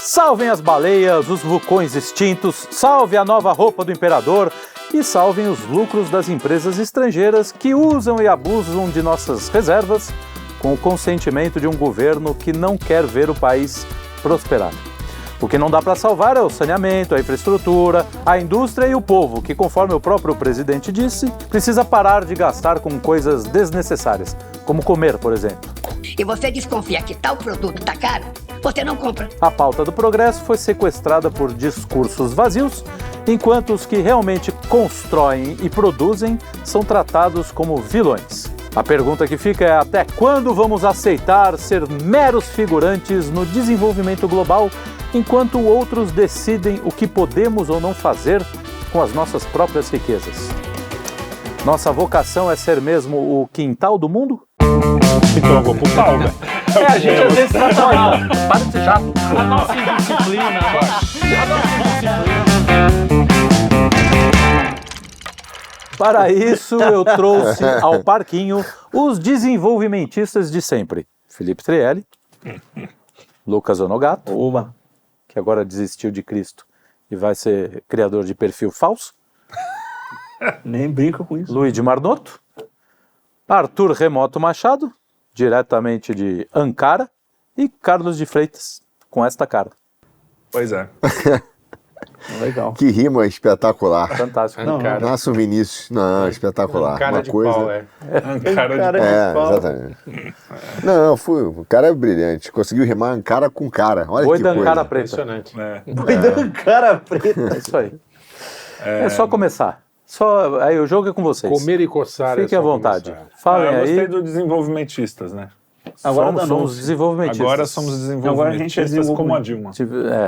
Salvem as baleias, os vulcões extintos, salve a nova roupa do imperador e salvem os lucros das empresas estrangeiras que usam e abusam de nossas reservas com o consentimento de um governo que não quer ver o país prosperar. O que não dá para salvar é o saneamento, a infraestrutura, a indústria e o povo, que, conforme o próprio presidente disse, precisa parar de gastar com coisas desnecessárias, como comer, por exemplo. E você desconfia que tal produto está caro, você não compra. A pauta do progresso foi sequestrada por discursos vazios, enquanto os que realmente constroem e produzem são tratados como vilões. A pergunta que fica é: até quando vamos aceitar ser meros figurantes no desenvolvimento global, enquanto outros decidem o que podemos ou não fazer com as nossas próprias riquezas? Nossa vocação é ser mesmo o quintal do mundo? Então eu vou pro pau, velho. A gente às vezes trata mal. Para de ser chato. A nossa indisciplina. A nossa indisciplina. Para isso, eu trouxe ao parquinho os desenvolvimentistas de sempre. Felipe Trielli, Lucas Onogato, que agora desistiu de Cristo e vai ser criador de perfil falso. Nem brinca com isso. Luiz Marnoto, Arthur Remoto Machado, diretamente de Ankara, e Carlos de Freitas, com esta cara. Pois é. Legal. Que rima espetacular. Fantástico. Nasce um Vinícius. Não, espetacular. Cara Uma de coisa. pau, é. Cara de pau. Exatamente. Não, o cara é brilhante. Conseguiu rimar Ankara com cara. Olha Boi que da coisa. Ankara preta. Impressionante. Boi da Ankara preta. É isso aí. É só começar. Aí o jogo é com vocês. Comer e coçar. Fiquem à vontade. Começar. Falem Eu gostei aí. do desenvolvimentistas, né? Agora Somos desenvolvimentistas. Agora somos Agora a gente é desenvolvimentistas como a Dilma. Se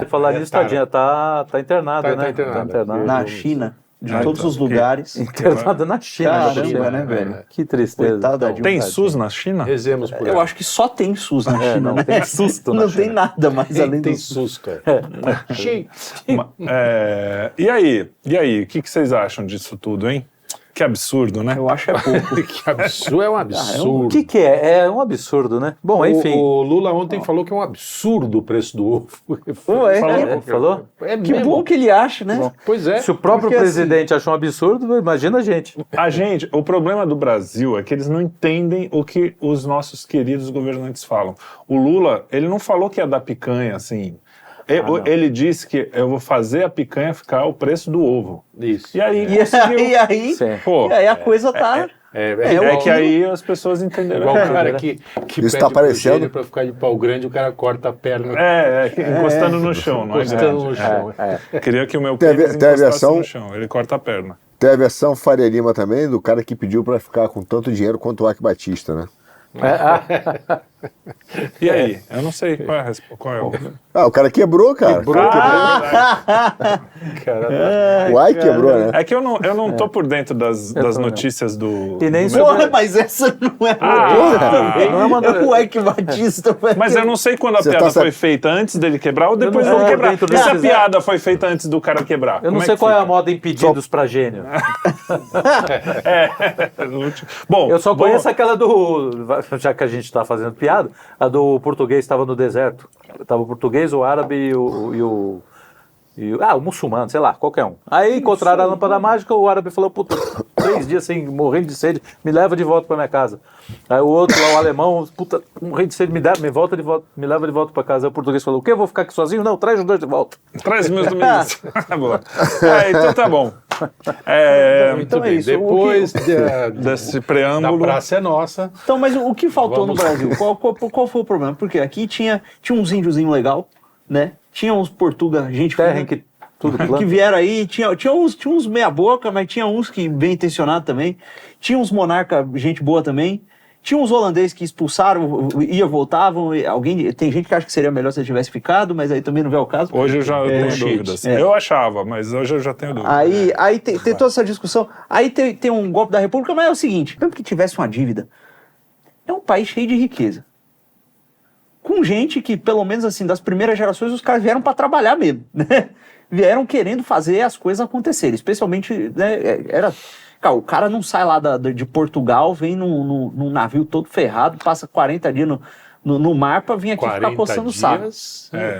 falar nisso, tadinha, tá internada, né? Tá internada. Na China, de todos os lugares. Internada na China. Caramba, né, velho? Que tristeza. Coitada da Dilma. Tem SUS na China? Rezemos por Eu ela. acho que só tem SUS na China, não né? tem susto na Não tem nada mais além Tem do SUS. susto, cara. E aí? O que vocês acham disso tudo, hein? Que absurdo, né? Eu acho é pouco. Que absurdo, é um absurdo. O que é? É um absurdo, né? Bom, enfim. O Lula ontem falou que é um absurdo o preço do ovo. Falou? É Que mesmo. bom que ele acha, né? Pois é. Se o próprio Porque, presidente achou um absurdo, imagina a gente. O problema do Brasil é que eles não entendem o que os nossos queridos governantes falam. O Lula, ele não falou que ia dar picanha, assim. Ele disse que eu vou fazer a picanha ficar o preço do ovo. Isso. E aí E aí, Sim. Pô, e aí a coisa tá... é que aí as pessoas entenderam. Igual o cara que Isso pede tá parecendo- pro pra ficar de pau grande, o cara corta a perna. Encostando no chão, não é Encostando grande. no chão. Queria que o meu Tem a pênis versão- encostasse no chão, ele corta a perna. Tem a versão Faria Lima também, do cara que pediu pra ficar com tanto dinheiro quanto o Ike Batista, né? E aí? Eu não sei qual é o... O cara quebrou, cara. O Ike quebrou, né? É que eu não tô por dentro das notícias do... E nem do sobre- Porra, mas essa não é não é uma- É o Ike Batista. Mas eu não sei quando a Você piada tá foi feita, antes dele quebrar ou depois não dele tô quebrar. dentro E se a desses- piada foi feita antes do cara quebrar? Eu não Como sei que qual é a fica? moda em pedidos pra gênio. Bom, Eu só conheço aquela do... Já que a gente tá fazendo piada, a do português estava no deserto. Tava o português, o árabe e o muçulmano, sei lá, qualquer um. Aí encontraram a lâmpada mágica, o árabe falou: puta, 3 dias assim, morrendo de sede, me leva de volta pra minha casa. Aí o outro lá, o alemão, puta, morrendo de sede, me leva de volta pra casa. Aí o português falou: o quê? Eu vou ficar aqui sozinho? Não, traz os dois de volta. Traz meus domingos. Boa. Então tá bom. Muito é bem. isso. Depois Desse da preâmbulo... praça é nossa. Então, mas o que faltou no Brasil? Qual foi o problema? Porque aqui tinha uns índiozinhos legal, né? Tinha uns portugueses, gente Terra fina, em que tudo planta. que vieram aí, tinha uns meia boca, mas tinha uns que bem intencionados também. Tinha uns monarca, gente boa também. Tinha uns holandeses que expulsaram, voltavam. Tem gente que acha que seria melhor se ele tivesse ficado, mas aí também não vê o caso. Hoje eu já tenho dúvidas. Eu achava, mas hoje eu já tenho dúvidas. Aí tem toda essa discussão. Aí tem um golpe da República, mas é o seguinte: mesmo que tivesse uma dívida, é um país cheio de riqueza. Com gente que, pelo menos assim, das primeiras gerações, os caras vieram para trabalhar mesmo, né? Vieram querendo fazer as coisas acontecerem. Especialmente, né, cara, o cara não sai lá de Portugal, vem num navio todo ferrado, passa 40 dias no mar para vir aqui ficar coçando o saco.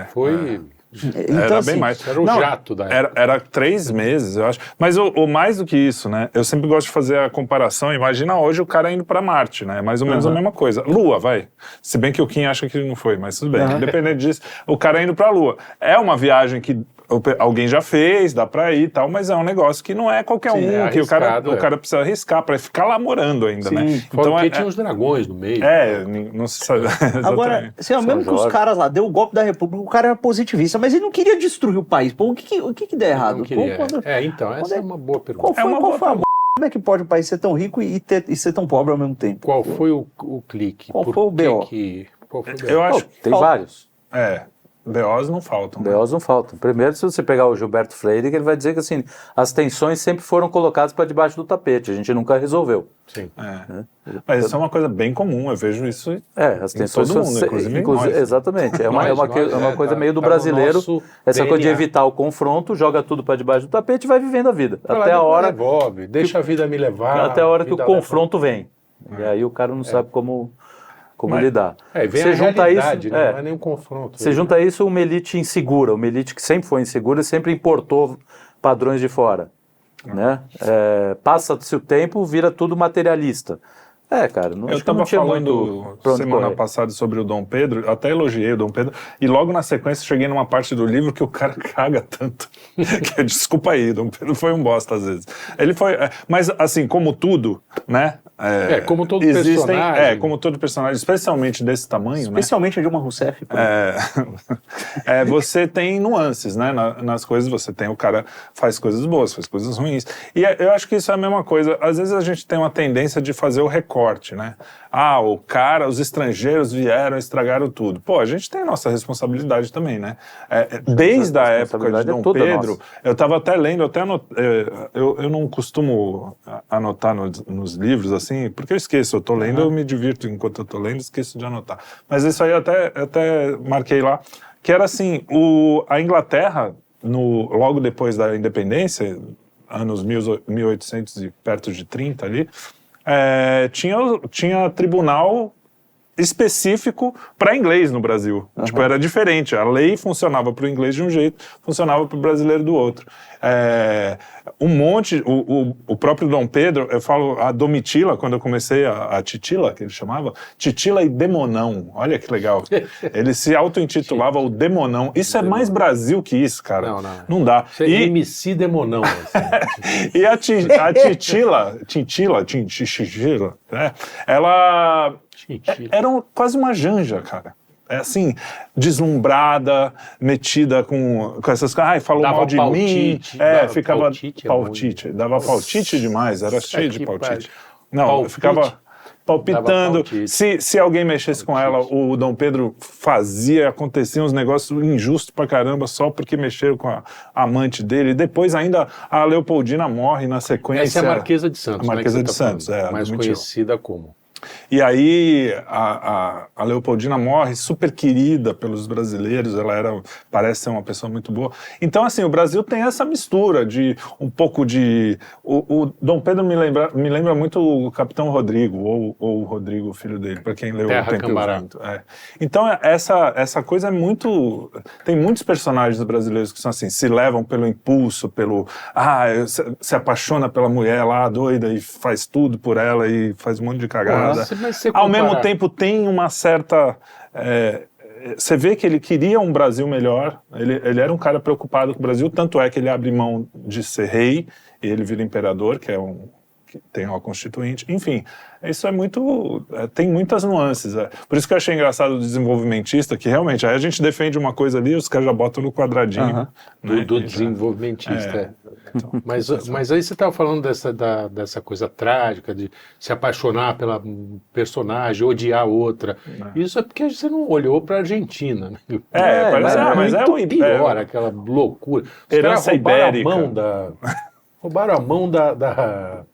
Foi Então, Era assim, bem mais. era o jato da época. Era 3 meses, eu acho. Mas o mais do que isso, né? Eu sempre gosto de fazer a comparação. Imagina hoje o cara indo para Marte, né? É mais ou menos a mesma coisa. Lua, vai. Se bem que o Kim acha que não foi, mas tudo bem. Independente disso, o cara indo para a Lua. É uma viagem que alguém já fez, dá pra ir e tal, mas é um negócio que não é qualquer Sim, um, é que o cara arriscado, precisa arriscar pra ficar lá morando ainda, Sim. né? Fora Então que tinha os dragões no meio. não se sabe. Agora, assim, São mesmo que os Jorge. caras lá deu o golpe da República, o cara era positivista, mas ele não queria destruir o país. Pô, o que deu errado? Não queria. Quando- Então, essa é uma boa pergunta. Qual foi, É uma qual boa foi a Como é que pode um país ser tão rico e ser tão pobre ao mesmo tempo? Qual foi o clique? Qual Por foi o que BO? Qual foi o BO? Eu acho. Tem Falta. vários. BOs não faltam. né? BOs não faltam. Primeiro, se você pegar o Gilberto Freire, que ele vai dizer que assim, as tensões sempre foram colocadas para debaixo do tapete, a gente nunca resolveu. Sim. Mas isso é uma coisa bem comum, eu vejo isso. As Em tensões todo mundo, inclusive nós. exatamente. É uma Nós, coisa meio do tá no brasileiro, nosso essa coisa de DNA. evitar o confronto, joga tudo para debaixo do tapete e vai vivendo a vida. Fala, Até a depois hora, revolve, deixa a vida me levar. até a hora que o vida confronto vem. E aí o cara não sabe como lidar. leva. Vem Você a junta realidade, isso, né? Não é nenhum confronto. Você junta isso uma elite insegura, uma elite que sempre foi insegura, sempre importou padrões de fora, né? Passa-se o tempo, vira tudo materialista. Cara, não, Eu acho que não estava tinha falando muito pra onde semana correr. passada sobre o Dom Pedro, eu até elogiei o Dom Pedro, e logo na sequência cheguei numa parte do livro que o cara caga tanto. Desculpa aí, Dom Pedro foi um bosta às vezes. Ele foi, mas assim, como tudo, né? Como todo existem, personagem. como todo personagem, especialmente desse tamanho, né? Especialmente a Dilma Rousseff. pô. Você tem nuances, né? Nas coisas você tem, o cara faz coisas boas, faz coisas ruins. E eu acho que isso é a mesma coisa. Às vezes a gente tem uma tendência de fazer o recorte, né? Os estrangeiros vieram e estragaram tudo. Pô, a gente tem a nossa responsabilidade também, né? Desde a época de Dom Pedro, eu estava até lendo, eu não costumo anotar nos livros, assim, porque eu esqueço, eu tô lendo, eu me divirto enquanto eu tô lendo, esqueço de anotar. Mas isso aí eu até marquei lá, que era assim, a Inglaterra, logo depois da independência, anos 1800 e perto de 30 ali, tinha tribunal específico para inglês no Brasil. Tipo, era diferente. A lei funcionava para o inglês de um jeito, funcionava para o brasileiro do outro. O próprio Dom Pedro, eu falo a Domitila, quando eu comecei a Titila, que ele chamava, Titila e Demonão. Olha que legal. Ele se auto-intitulava o Demonão. Isso é mais Brasil que isso, cara. Não dá. Isso é MC Demonão. Assim. E a Titila, ela era quase uma janja, cara. Assim, deslumbrada, metida com essas coisas. Falou Dava mal de pautite, mim. Ficava pautite, pautite. Dava pautite demais, era cheio de pautite. Não, Palpite. ficava palpitando. Se alguém mexesse com ela, o Dom Pedro acontecia uns negócios injustos pra caramba só porque mexeram com a amante dele. Depois ainda a Leopoldina morre na sequência. Essa é a Marquesa de Santos. A Marquesa né, de Santos, mais conhecida como. E aí a Leopoldina morre, super querida pelos brasileiros, parece ser uma pessoa muito boa. Então, assim, o Brasil tem essa mistura de um pouco de... O Dom Pedro me lembra muito o Capitão Rodrigo, ou o Rodrigo, filho dele, para quem leu Terra O Tempo e o Cambará. Vento. Então, essa coisa é muito... Tem muitos personagens brasileiros que são assim, se levam pelo impulso, se apaixona pela mulher lá, doida, e faz tudo por ela, e faz um monte de cagada. Ao mesmo tempo tem uma certa... você vê que ele queria um Brasil melhor, ele era um cara preocupado com o Brasil, tanto é que ele abre mão de ser rei, e ele vira imperador, que tem uma constituinte, enfim, isso é muito... tem muitas nuances. Por isso que eu achei engraçado o desenvolvimentista, que realmente, aí a gente defende uma coisa ali, os caras já botam no quadradinho. Né? Do desenvolvimentista. Mas aí você estava falando dessa coisa trágica, de se apaixonar pela personagem, odiar outra. Isso é porque você não olhou para a Argentina. Né? Mas é muito pior, aquela loucura. Os caras roubaram a mão da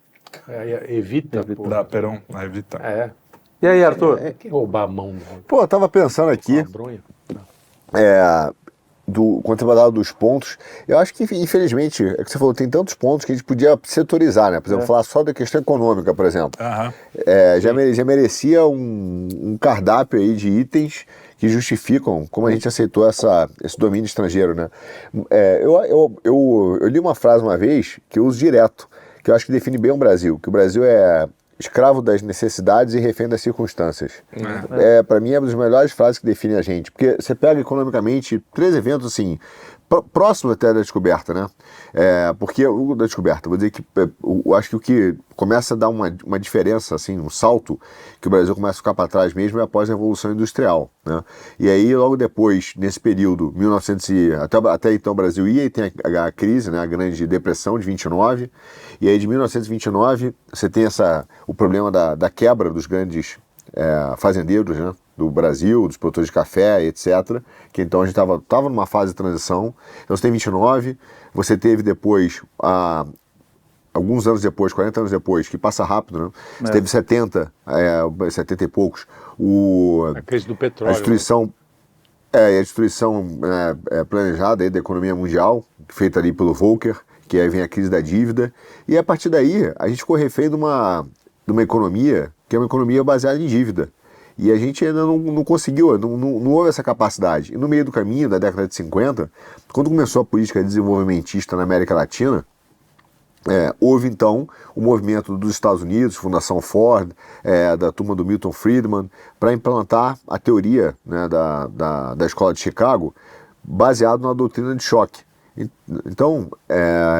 Evita. Da Perón, a Evita. E aí, Arthur? Que roubar a mão? Pô, eu tava pensando aqui, quando você falava dos pontos, eu acho que, infelizmente, é que você falou, tem tantos pontos que a gente podia setorizar, né? Por exemplo, falar só da questão econômica, por exemplo. Já merecia um cardápio aí de itens que justificam como a gente aceitou esse domínio estrangeiro, né? Eu li uma frase uma vez que eu uso direto, que eu acho que define bem o Brasil, que o Brasil é escravo das necessidades e refém das circunstâncias. Para mim, é uma das melhores frases que define a gente, porque você pega economicamente 3 eventos assim, próximo até da descoberta, né? Porque o da descoberta, vou dizer que eu acho que o que começa a dar uma diferença, assim, um salto, que o Brasil começa a ficar para trás mesmo é após a Revolução Industrial, né? E aí, logo depois, nesse período, 1900 até então o Brasil ia e tem a crise, né? A Grande Depressão de 29, e aí de 1929 você tem o problema da quebra dos grandes fazendeiros, né? Do Brasil, dos produtores de café, etc. Que então a gente estava numa fase de transição. Então você tem 29, você teve depois, alguns anos depois, 40 anos depois, que passa rápido, né? Você teve 70 e poucos, a crise do petróleo. A destruição, a destruição planejada aí da economia mundial, feita ali pelo Volcker, que aí vem a crise da dívida, e a partir daí a gente ficou refém de uma economia que é uma economia baseada em dívida. E a gente ainda não conseguiu, não houve essa capacidade. E no meio do caminho, da década de 50, quando começou a política desenvolvimentista na América Latina, houve então o movimento dos Estados Unidos, Fundação Ford, da turma do Milton Friedman, para implantar a teoria, né, da Escola de Chicago, baseado na doutrina de choque. Então,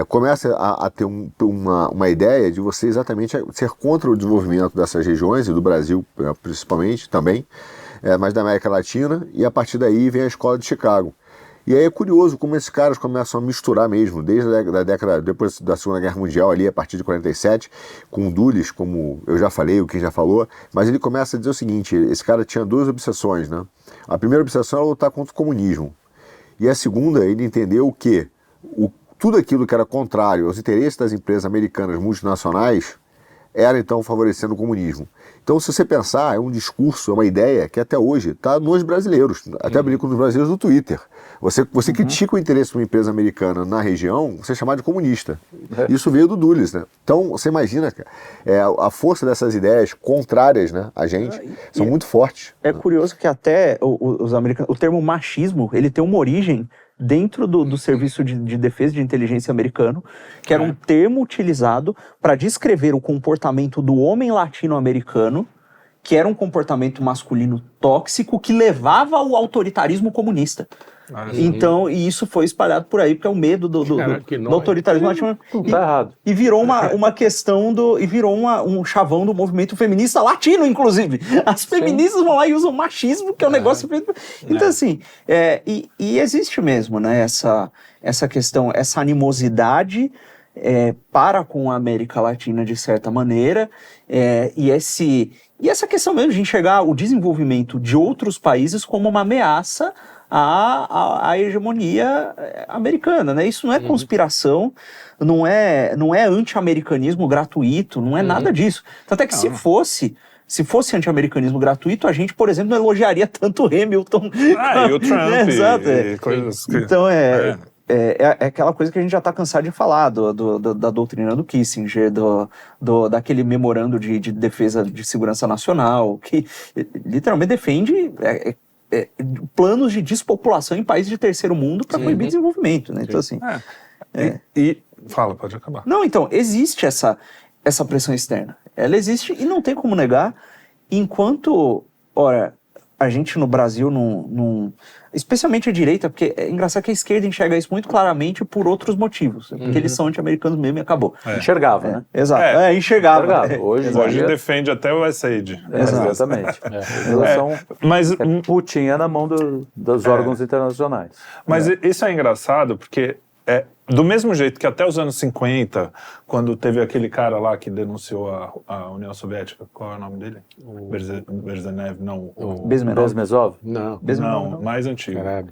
começa a ter uma ideia de você exatamente ser contra o desenvolvimento dessas regiões, e do Brasil principalmente também, mas da América Latina, e a partir daí vem a Escola de Chicago. E aí é curioso como esses caras começam a misturar mesmo, desde a década, depois da Segunda Guerra Mundial, ali a partir de 47, com o Dulles, como eu já falei, o que já falou, mas ele começa a dizer o seguinte: esse cara tinha 2 obsessões, né? A primeira obsessão era lutar contra o comunismo. E a segunda, ele entendeu que tudo aquilo que era contrário aos interesses das empresas americanas multinacionais era então favorecendo o comunismo. Então, se você pensar, é um discurso, é uma ideia que até hoje está nos brasileiros, até brinco nos brasileiros do Twitter. Você critica o interesse de uma empresa americana na região, você é chamado de comunista. Isso veio do Dulles, né? Então, você imagina, a força dessas ideias contrárias, né, a gente, são muito fortes. É curioso que até os americanos, o termo machismo, ele tem uma origem dentro do Serviço de Defesa de Inteligência americano, que era um termo utilizado para descrever o comportamento do homem latino-americano, que era um comportamento masculino tóxico que levava ao autoritarismo comunista. Então, e isso foi espalhado por aí, porque é o medo do autoritarismo latino-americano. Tá errado. E virou uma questão e virou um chavão do movimento feminista latino, inclusive. As feministas vão lá e usam machismo, que é um negócio... Então, assim, e existe mesmo, né, essa questão, essa animosidade para com a América Latina, de certa maneira, e essa questão mesmo de enxergar o desenvolvimento de outros países como uma ameaça à hegemonia americana, né? Isso não é conspiração, não é anti-americanismo gratuito, não é nada disso. Tanto é que se fosse anti-americanismo gratuito, a gente, por exemplo, não elogiaria tanto Hamilton. E o Trump, exato, e coisas que... Então, é aquela coisa que a gente já está cansado de falar, da doutrina do Kissinger, daquele memorando de defesa de segurança nacional, que literalmente defende planos de despopulação em países de terceiro mundo para proibir desenvolvimento, né? Então, assim... Fala, pode acabar. Não, então, existe essa pressão externa. Ela existe e não tem como negar, enquanto, a gente no Brasil não especialmente a direita, porque é engraçado que a esquerda enxerga isso muito claramente por outros motivos, porque eles são anti-americanos mesmo e acabou. Enxergava, né? Exato, enxergava. Hoje defende até o USAID. Exatamente. Mas putinha na mão dos órgãos internacionais. Mas isso é engraçado, porque do mesmo jeito que até os anos 50, quando teve aquele cara lá que denunciou a União Soviética, qual é o nome dele? Berzenev, não. Bezmenov? Bezmezov? Não, mais antigo. Caralho.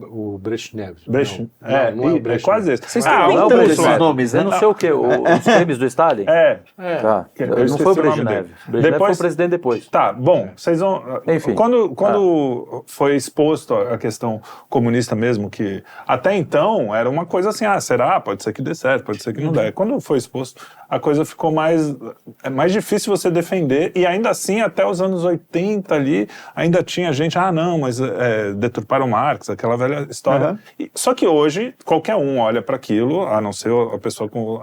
O Brezhnev. Não é o Brezhnev. quase esse. Vocês estão inventando esses nomes, né? Eu não sei o quê, os crimes do Stalin? Tá. Não foi o Brezhnev. Brezhnev foi o presidente depois. Tá, bom, vocês vão... Enfim. Quando foi exposto a questão comunista mesmo, que até então era uma coisa assim, será? Pode ser que dê certo, pode ser que não dê. Quando foi exposto, a coisa ficou mais difícil você defender, e ainda assim, até os anos 80 ali, ainda tinha gente, não, mas deturparam Marx, aquela velha história. Só que hoje, qualquer um olha para aquilo, a não ser a pessoa com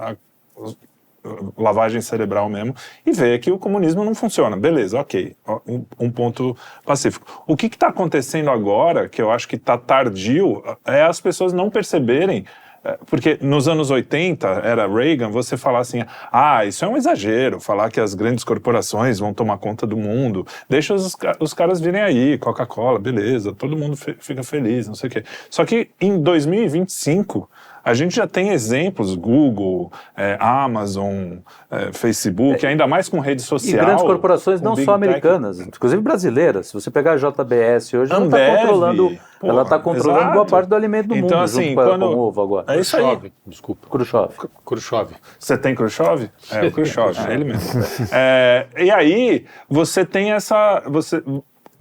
lavagem cerebral mesmo, e vê que o comunismo não funciona. Beleza, ok. Um ponto pacífico. O que está acontecendo agora, que eu acho que está tardio, é as pessoas não perceberem. Porque nos anos 80, era Reagan, você falar assim, isso é um exagero, falar que as grandes corporações vão tomar conta do mundo, deixa os caras virem aí, Coca-Cola, beleza, todo mundo fica feliz, não sei o quê. Só que em 2025, a gente já tem exemplos, Google, Amazon, Facebook, ainda mais com rede social. E grandes corporações não só americanas, inclusive brasileiras. Se você pegar a JBS hoje, ela está controlando boa parte do alimento do mundo, assim, junto com o ovo agora. É isso aí. Desculpa. Khrushchev. Você tem Khrushchev? É o Khrushchev, é ele mesmo. E aí, você tem essa...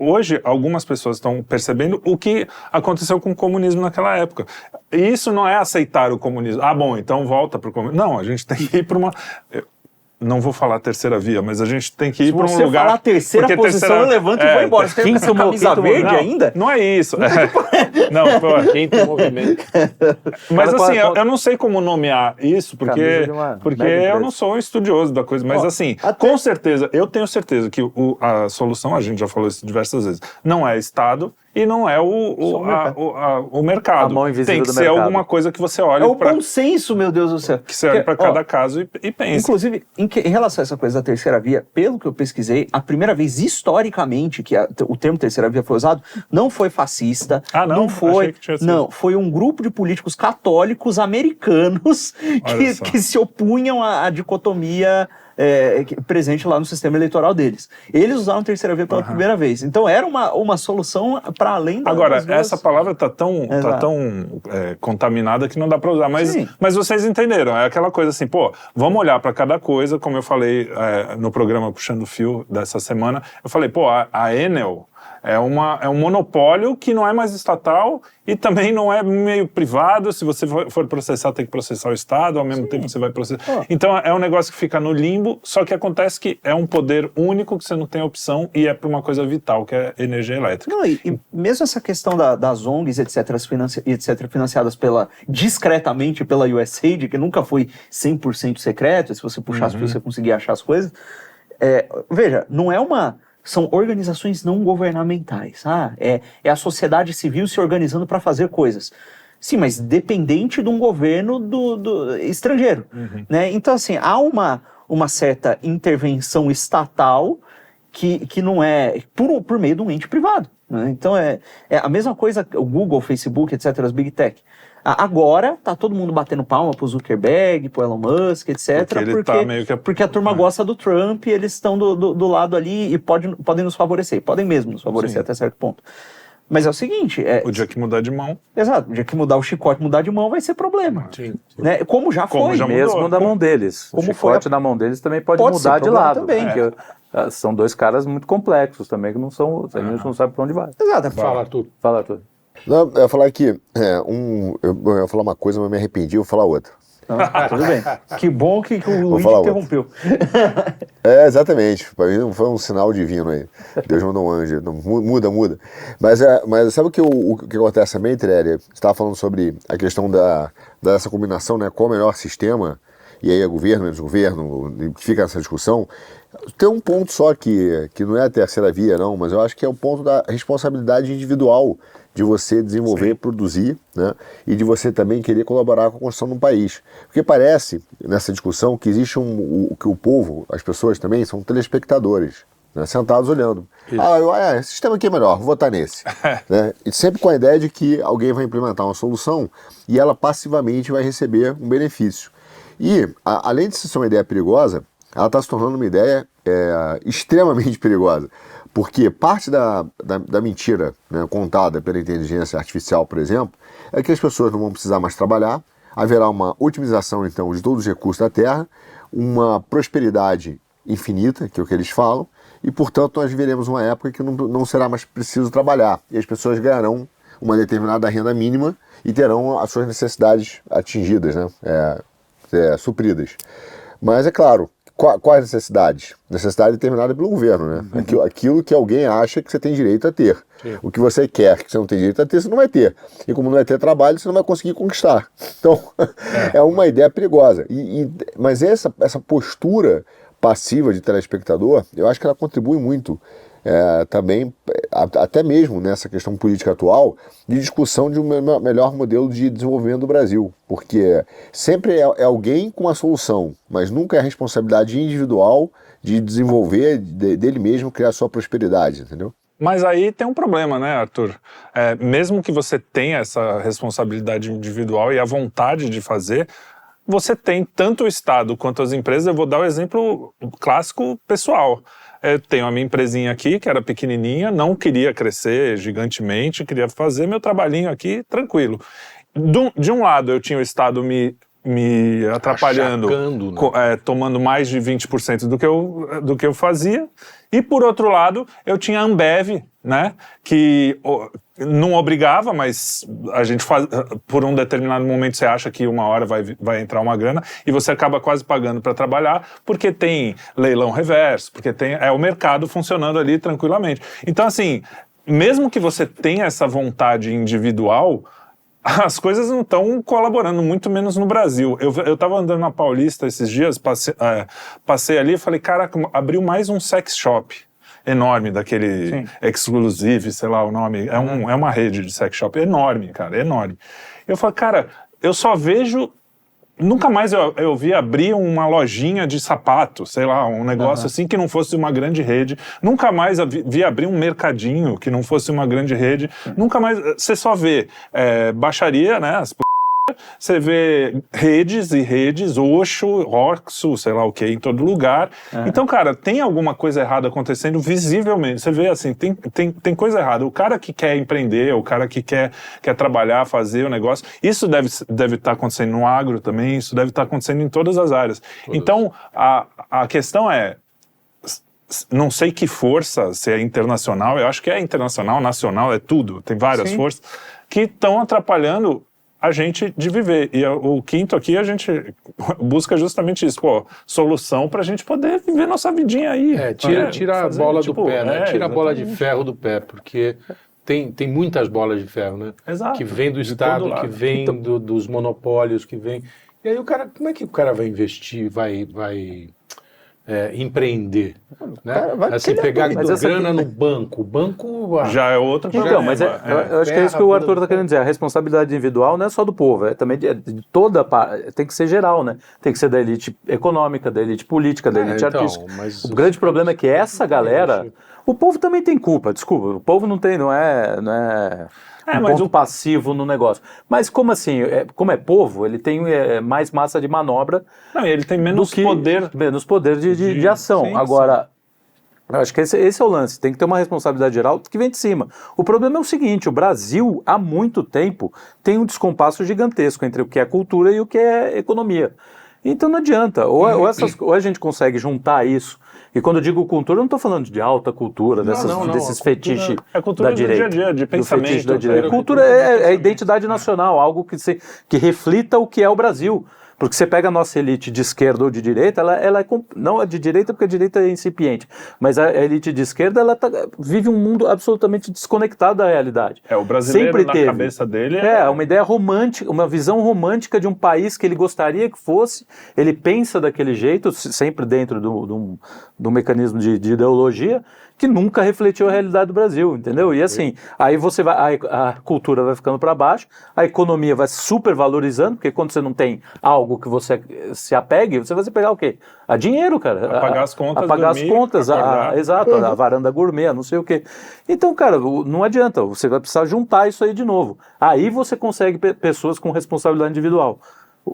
Hoje, algumas pessoas estão percebendo o que aconteceu com o comunismo naquela época. E isso não é aceitar o comunismo. Bom, então volta para o comunismo. Não, a gente tem que ir para uma... Não vou falar terceira via, mas a gente tem que ir para um lugar... Se você falar terceira posição, eu levanto e vou embora. Você tem essa camisa verde ainda? Não é isso. Quinto movimento. Mas assim, eu não sei como nomear isso, porque eu não sou um estudioso da coisa. Mas assim, com certeza, eu tenho certeza que a solução, a gente já falou isso diversas vezes, não é Estado e não é o mercado. A mão invisível tem que do ser mercado. alguma coisa que você olhe para... bom senso, meu Deus do céu. Que você olhe para cada caso e pense. Inclusive, em relação a essa coisa da terceira via, pelo que eu pesquisei, a primeira vez historicamente que o termo terceira via foi usado, não foi fascista, não foi... Não, foi um grupo de políticos católicos americanos que se opunham à dicotomia presente lá no sistema eleitoral deles. Eles usaram terceira via pela primeira vez. Então era uma solução para além da... Agora, essa palavra tá tão contaminada que não dá para usar, mas vocês entenderam, é aquela coisa assim, vamos olhar para cada coisa, como eu falei no programa Puxando o Fio dessa semana, eu falei, a Enel é um monopólio que não é mais estatal e também não é meio privado. Se você for processar, tem que processar o Estado, ao mesmo tempo você vai processar. Então é um negócio que fica no limbo, só que acontece que é um poder único que você não tem opção e é para uma coisa vital, que é energia elétrica. Não, e mesmo essa questão das ONGs, etc., financiadas discretamente pela USAID, que nunca foi 100% secreto, se você puxasse você conseguia achar as coisas, veja, não é são organizações não governamentais. É a sociedade civil se organizando para fazer coisas. Sim, mas dependente de um governo do estrangeiro. Né? Então, assim, há uma certa intervenção estatal que não é por meio de um ente privado. Né? Então, é a mesma coisa, o Google, Facebook, etc., as Big Tech. Agora tá todo mundo batendo palma pro Zuckerberg, pro Elon Musk, etc. Porque a turma gosta do Trump e eles estão do lado ali e podem nos favorecer. Podem mesmo nos favorecer até certo ponto. Mas é o seguinte... o dia que mudar de mão. Exato. O dia que mudar o chicote, mudar de mão vai ser problema. Né? Como já foi. Mesmo na mão deles. O chicote na mão deles também pode mudar de lado. Também. Porque são dois caras muito complexos também, que não são... A gente não sabe pra onde vai. Exato. Fala, Arthur. Não, eu ia falar que eu ia falar uma coisa, mas me arrependi, eu vou falar outra. Tudo bem. Que bom que o Luiz interrompeu. Exatamente. Para mim foi um sinal divino aí. Deus mandou um anjo. Muda. Mas sabe o que acontece também, Trelli? Você estava falando sobre a questão dessa combinação, né? Qual é o melhor sistema? E aí é governo, menos governo, que fica nessa discussão. Tem um ponto só que não é a terceira via, não, mas eu acho que é o ponto da responsabilidade individual de você desenvolver, produzir, né? E de você também querer colaborar com a construção de um país. Porque parece, nessa discussão, que existe que o povo, as pessoas também, são telespectadores, né? Sentados olhando. Esse sistema aqui é melhor, vou votar nesse. Né? E sempre com a ideia de que alguém vai implementar uma solução e ela passivamente vai receber um benefício. E, além de ser uma ideia perigosa, ela está se tornando uma ideia extremamente perigosa. Porque parte da mentira, né, contada pela inteligência artificial, por exemplo, é que as pessoas não vão precisar mais trabalhar, haverá uma otimização, então, de todos os recursos da Terra, uma prosperidade infinita, que é o que eles falam, e, portanto, nós viveremos uma época que não será mais preciso trabalhar, e as pessoas ganharão uma determinada renda mínima e terão as suas necessidades atingidas, né, supridas. Mas, é claro, quais necessidades? Necessidade determinada pelo governo, né? Aquilo que alguém acha que você tem direito a ter. Sim. O que você quer que você não tem direito a ter, você não vai ter. E como não vai ter trabalho, você não vai conseguir conquistar. Então, é uma ideia perigosa. Mas essa postura passiva de telespectador, eu acho que ela contribui muito também, até mesmo nessa questão política atual, de discussão de um melhor modelo de desenvolvimento do Brasil, porque sempre é alguém com a solução, mas nunca é a responsabilidade individual de desenvolver, dele mesmo criar sua prosperidade, entendeu? Mas aí tem um problema, né, Arthur? Mesmo que você tenha essa responsabilidade individual e a vontade de fazer, você tem tanto o Estado quanto as empresas. Eu vou dar o exemplo clássico pessoal. Eu tenho a minha empresinha aqui, que era pequenininha, não queria crescer gigantemente, queria fazer meu trabalhinho aqui tranquilo. De um lado, eu tinha o Estado me atrapalhando, né? Tomando mais de 20% do que eu fazia. E, por outro lado, eu tinha a Ambev, né, que não obrigava, mas a gente por um determinado momento você acha que uma hora vai entrar uma grana e você acaba quase pagando para trabalhar, porque tem leilão reverso, porque tem o mercado funcionando ali tranquilamente. Então, assim, mesmo que você tenha essa vontade individual, as coisas não estão colaborando, muito menos no Brasil. Eu estava andando na Paulista esses dias, passei ali e falei, caraca, abriu mais um sex shop enorme, daquele Exclusive, sei lá o nome, é uma rede de sex shop enorme, cara, enorme. Eu falei, cara, eu só vejo... Nunca mais eu vi abrir uma lojinha de sapato, sei lá, um negócio assim que não fosse uma grande rede. Nunca mais vi abrir um mercadinho que não fosse uma grande rede. Nunca mais... Você só vê baixaria, né? Você vê redes e redes, Oxo, Roxo, sei lá o que, em todo lugar. Então, cara, tem alguma coisa errada acontecendo visivelmente. Você vê assim, tem coisa errada. O cara que quer empreender, o cara que quer trabalhar, fazer o negócio, isso deve estar acontecendo no agro também, isso deve estar acontecendo em todas as áreas. Então, a questão é, não sei que força, se é internacional, eu acho que é internacional, nacional, é tudo, tem várias forças, que estão atrapalhando a gente de viver. E o quinto aqui, a gente busca justamente isso, solução pra gente poder viver nossa vidinha aí. Tira a bola do pé, né? Tira a bola de ferro do pé, porque tem muitas bolas de ferro, né? Exato. Que vem do Estado, que vem dos monopólios, que vem... E aí como é que o cara vai investir, vai empreender, né? Assim, pegar grana no banco. O banco... já é outro problema. Então, mas eu acho que é isso que o Arthur está querendo dizer. A responsabilidade individual não é só do povo, é também de toda tem que ser geral, né? Tem que ser da elite econômica, da elite política, da elite artística. Mas o grande problema é que essa galera... O povo também tem culpa, desculpa. O povo não é ponto passivo no negócio. Mas como assim? Como é povo, ele tem mais massa de manobra. Não, ele tem menos poder. Menos poder de ação. Sim, agora, eu acho que esse é o lance. Tem que ter uma responsabilidade geral que vem de cima. O problema é o seguinte, o Brasil, há muito tempo, tem um descompasso gigantesco entre o que é cultura e o que é economia. Então não adianta. Ou a gente consegue juntar isso. E quando eu digo cultura, eu não estou falando de alta cultura, desses fetiches da direita. Do dia a dia, de pensamento. Da direita. Cultura é a identidade nacional, algo que reflita o que é o Brasil. Porque você pega a nossa elite de esquerda ou de direita, ela não é de direita porque a direita é incipiente, mas a elite de esquerda vive um mundo absolutamente desconectado da realidade. O brasileiro sempre na teve. Cabeça dele uma ideia romântica, uma visão romântica de um país que ele gostaria que fosse, ele pensa daquele jeito, sempre dentro do mecanismo de ideologia, que nunca refletiu a realidade do Brasil, entendeu? E assim, aí a cultura vai ficando para baixo, a economia vai super valorizando, porque quando você não tem algo que você se apegue, você vai se pegar o quê? A dinheiro, cara. A pagar as contas. A pagar as contas, exato, a varanda gourmet, não sei o quê. Então, cara, não adianta, você vai precisar juntar isso aí de novo. Aí você consegue pessoas com responsabilidade individual.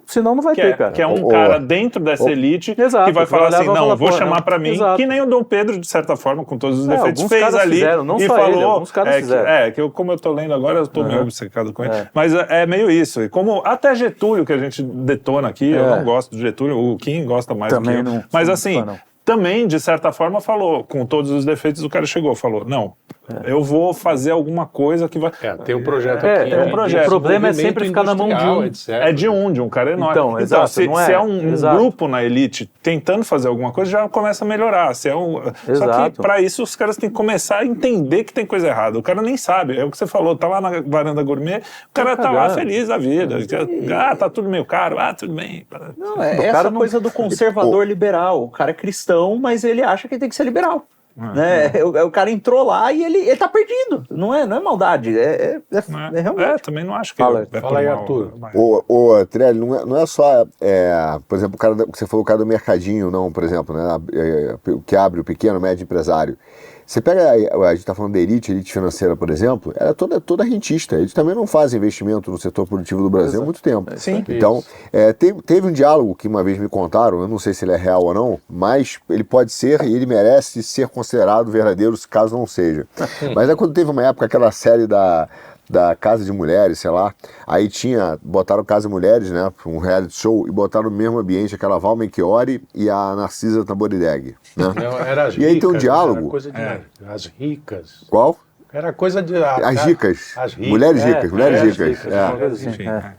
Senão não vai ter, cara. Que é um cara dentro dessa elite Exato, que vai falar assim, não, eu vou pô, chamar pra mim, exato. que nem o Dom Pedro, de certa forma, com todos os defeitos, alguns fez caras ali fizeram, não e só falou, ele, alguns caras fizeram. como eu tô lendo agora, eu tô meio obcecado com ele, mas é meio isso, e como até Getúlio, que a gente detona aqui, eu não gosto do Getúlio, o Kim gosta mais Também do que eu, não, mas não assim, fã, não. também, de certa forma, falou, com todos os defeitos, o cara chegou, falou, não, eu vou fazer alguma coisa que vai... Tem um projeto aqui. tem um projeto. O problema é sempre ficar na mão de um. Etc. É de um cara enorme. Então, exato, se não é? se é um Exato. grupo na elite tentando fazer alguma coisa, já começa a melhorar. Se é só que Exato. para isso os caras têm que começar a entender que tem coisa errada. O cara nem sabe. É o que você falou, tá lá na varanda gourmet, o cara tá lá feliz da vida. Tá tudo meio caro, tudo bem. Não, é essa coisa do conservador liberal. O cara é cristão, mas ele acha que tem que ser liberal. Né? O cara entrou lá e ele tá perdido. Não é maldade. É realmente. Também não acho que Fala aí, Arthur. Ô, Trelli, não é só, por exemplo, o cara que você falou, o cara do mercadinho, não, por exemplo, né, que abre o pequeno, médio empresário. Você pega, a gente está falando da elite financeira, por exemplo, ela é toda rentista. Eles também não fazem investimento no setor produtivo do Brasil há muito tempo. Sim. Então, teve um diálogo que uma vez me contaram, eu não sei se ele é real ou não, mas ele pode ser e ele merece ser considerado verdadeiro, caso não seja. Mas é quando teve uma época, aquela série da Casa de Mulheres, sei lá, aí botaram Casa de Mulheres, né, um reality show, e botaram no mesmo ambiente aquela Val Melchiori e a Narcisa Tamborindeg, né? Não, era as e aí tem um ricas, diálogo. Era coisa de, as ricas. Qual? Era coisa de... As ricas. As ricas. Mulheres ricas, mulheres ricas.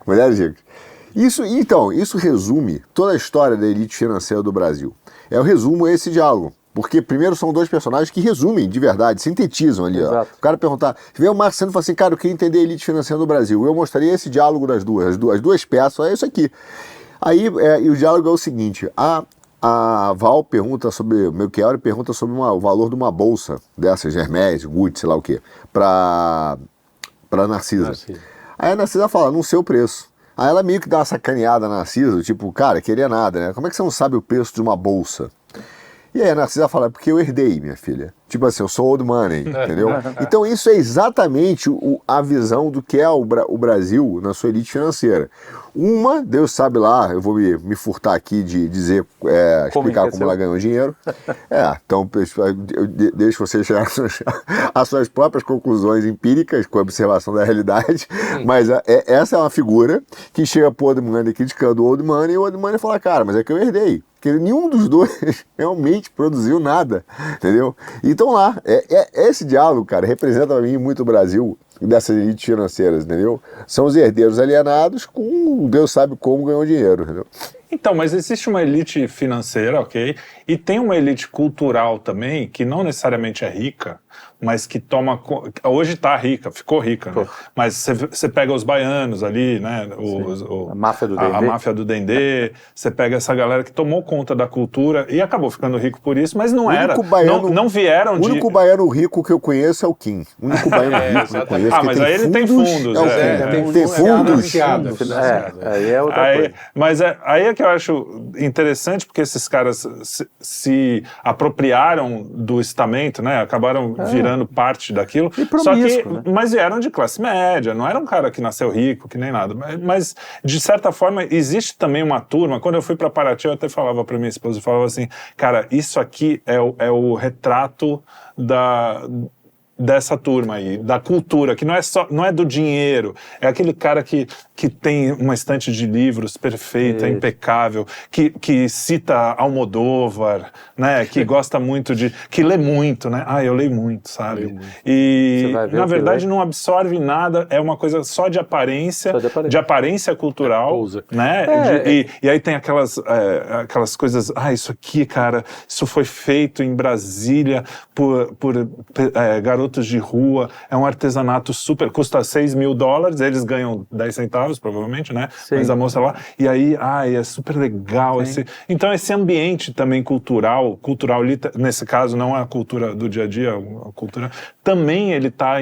Mulheres ricas. Isso resume toda a história da elite financeira do Brasil. O resumo é esse diálogo. Porque, primeiro, são dois personagens que resumem de verdade, sintetizam ali. Ó. O cara perguntar, vê o Marcos Sandro e fala assim, cara, eu queria entender a elite financeira do Brasil. Eu mostraria esse diálogo das duas, as duas peças, é isso aqui. Aí, e o diálogo é o seguinte, a Val pergunta sobre, Melchiori pergunta sobre o valor de uma bolsa dessas, Hermès, Gucci, sei lá o quê, pra Narcisa. Aí a Narcisa fala, não sei o preço. Aí ela meio que dá uma sacaneada na Narcisa, tipo, cara, queria nada, né? Como é que você não sabe o preço de uma bolsa? E aí a Narcisa fala, porque eu herdei, minha filha. Tipo assim, eu sou old money, entendeu? Então isso é exatamente a visão do que é o Brasil na sua elite financeira. Uma, Deus sabe lá, eu vou me furtar aqui de dizer, explicar como ela ganhou dinheiro. Então eu deixo vocês chegar às suas próprias conclusões empíricas com a observação da realidade. Mas essa é uma figura que chega pro old money criticando o old money e o old money fala, cara, mas é que eu herdei. Porque nenhum dos dois realmente produziu nada, entendeu? Então lá, esse diálogo, cara, representa pra mim muito o Brasil dessas elites financeiras, entendeu? São os herdeiros alienados com Deus sabe como ganhou dinheiro, entendeu? Então, mas existe uma elite financeira, ok? E tem uma elite cultural também, que não necessariamente é rica, mas que toma... Hoje está rica, ficou rica, né? Mas você pega os baianos ali, né? A máfia do Dendê. A máfia do Dendê. Você pega essa galera que tomou conta da cultura e acabou ficando rico por isso, mas não era. Não vieram de... O único baiano rico que eu conheço é o Kim. O único baiano rico que eu conheço. Mas aí ele tem fundos. Tem fundos. Aí é outra coisa. Mas aí é que eu acho interessante, porque esses caras se apropriaram do estamento, né? Acabaram virando parte daquilo. Só que, né? Mas vieram de classe média, não era um cara que nasceu rico, que nem nada. Mas de certa forma, existe também uma turma. Quando eu fui para Paraty, eu até falava para minha esposa, eu falava assim, cara, isso aqui é o retrato dessa turma aí, da cultura, que não é do dinheiro, é aquele cara que tem uma estante de livros perfeita, impecável, que cita Almodóvar, né, que gosta muito que lê muito, né, eu leio muito, sabe, e na verdade não absorve nada, é uma coisa só de aparência, de aparência cultural, né, e aí tem aquelas coisas, isso aqui, cara, isso foi feito em Brasília por garotos de rua, é um artesanato super, custa $6.000, eles ganham 10 centavos, provavelmente, né? Sim. Mas a moça lá, e aí, é super legal. Então esse ambiente também cultural, nesse caso não é a cultura do dia a dia, a cultura, também ele está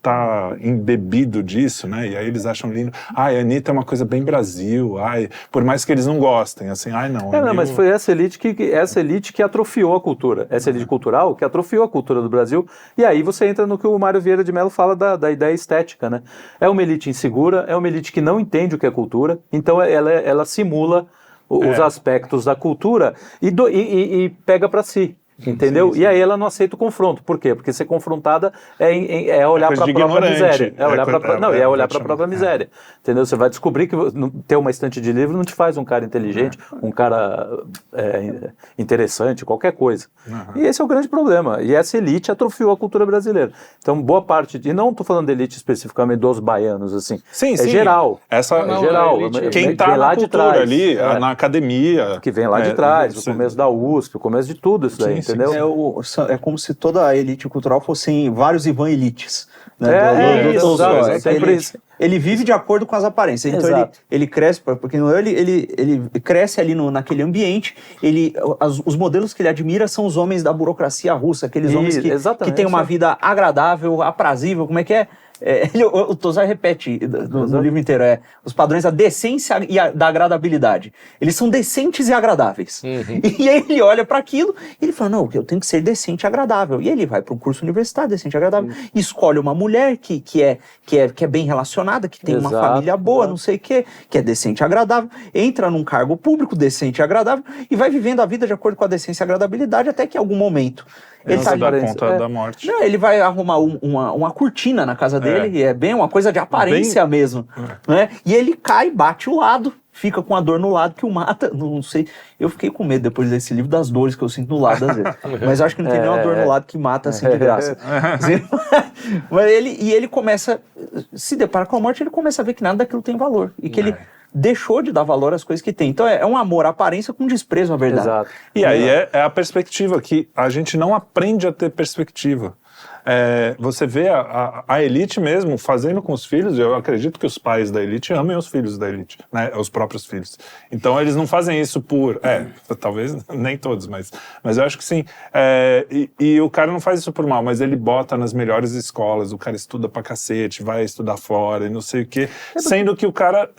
tá embebido disso, né? E aí eles acham lindo. Ai, a Anitta é uma coisa bem Brasil. Ai, por mais que eles não gostem, assim, ai não. Não, mas foi essa elite que atrofiou a cultura. Essa elite cultural que atrofiou a cultura do Brasil. E aí você entra no que o Mário Vieira de Mello fala da ideia estética, né? É uma elite insegura, é uma elite que não entende o que é cultura, então ela simula os aspectos da cultura e pega para si. Entendeu? Sim. E aí ela não aceita o confronto. Por quê? Porque ser confrontada é olhar para a própria miséria. É olhar para a própria miséria. Entendeu? Você vai descobrir que ter uma estante de livro não te faz um cara inteligente, um cara interessante, qualquer coisa. E esse é o grande problema. E essa elite atrofiou a cultura brasileira. Então, boa parte, e não estou falando de elite especificamente dos baianos, assim. Sim, sim. Geral. Essa é geral. Quem está na cultura trás, ali, na academia. Que vem lá de trás, o começo da USP, o começo de tudo isso daí, entendeu? É como se toda a elite cultural fossem vários Ivan Elites. Né? Ele vive de acordo com as aparências. Então ele cresce, porque ele cresce ali naquele ambiente. Os modelos que ele admira são os homens da burocracia russa, aqueles homens que têm uma vida agradável, aprazível, como é que é? O Tosar repete no livro inteiro, os padrões da decência e da agradabilidade. Eles são decentes e agradáveis. E aí ele olha para aquilo e ele fala, não, eu tenho que ser decente e agradável. E ele vai para um curso universitário, decente e agradável, escolhe uma mulher que é bem relacionada, que tem uma família boa, não sei o quê, que é decente e agradável, entra num cargo público decente e agradável e vai vivendo a vida de acordo com a decência e agradabilidade até que em algum momento ele se dá conta da morte. Não, ele vai arrumar uma cortina na casa dele, e é bem uma coisa de aparência mesmo. Né? E ele cai, bate o lado, fica com a dor no lado que o mata. Não sei, eu fiquei com medo depois desse livro das dores que eu sinto no lado às vezes. Mas eu acho que não tem nenhuma dor no lado que mata assim de graça. Mas ele começa, se depara com a morte, ele começa a ver que nada daquilo tem valor. E que ele deixou de dar valor às coisas que tem. Então é um amor à aparência com desprezo à verdade. Exato. E aí é a perspectiva, que a gente não aprende a ter perspectiva. Você vê a elite mesmo fazendo com os filhos. Eu acredito que os pais da elite amem os filhos da elite, né? Os próprios filhos. Então eles não fazem isso talvez nem todos, mas eu acho que sim. E o cara não faz isso por mal, mas ele bota nas melhores escolas, o cara estuda pra cacete, vai estudar fora e não sei o quê, sendo que o cara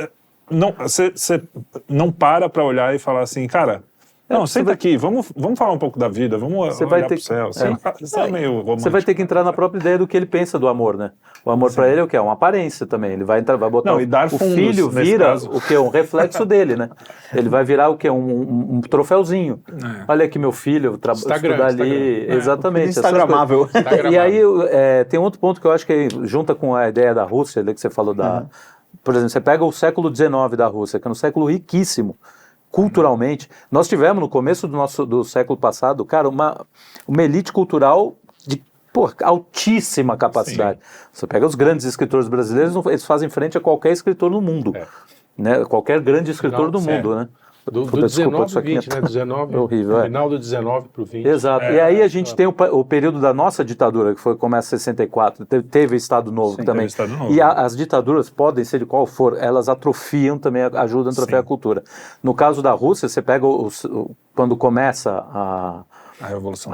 você não para olhar e falar assim, cara, não, senta aqui, vamos falar um pouco da vida, vamos olhar pro céu. Você é meio romântico. Você vai ter que entrar na própria ideia do que ele pensa do amor, né? O amor para ele é o quê? É uma aparência também. Ele vai botar o filho vira o quê? Um reflexo dele, né? Ele vai virar o quê? Um troféuzinho. Olha aqui meu filho, estuda ali. Exatamente. Instagramável. E aí tem outro ponto que eu acho que junta com a ideia da Rússia, que você falou por exemplo, você pega o século XIX da Rússia, que é um século riquíssimo, culturalmente. Nós tivemos, no começo do século passado, cara, uma elite cultural de altíssima capacidade. Sim. Você pega os grandes escritores brasileiros, eles fazem frente a qualquer escritor no mundo. Né? Qualquer grande escritor do mundo, né? Do 19 pro 20, né? 19, horrível, final do 19 pro 20. Exato. E aí a gente tem o período da nossa ditadura, que começa em 64, teve Estado Novo também. Estado Novo. E as ditaduras podem ser de qual for, elas atrofiam também, ajudam a atrofiar a cultura. No caso da Rússia, você pega quando começa a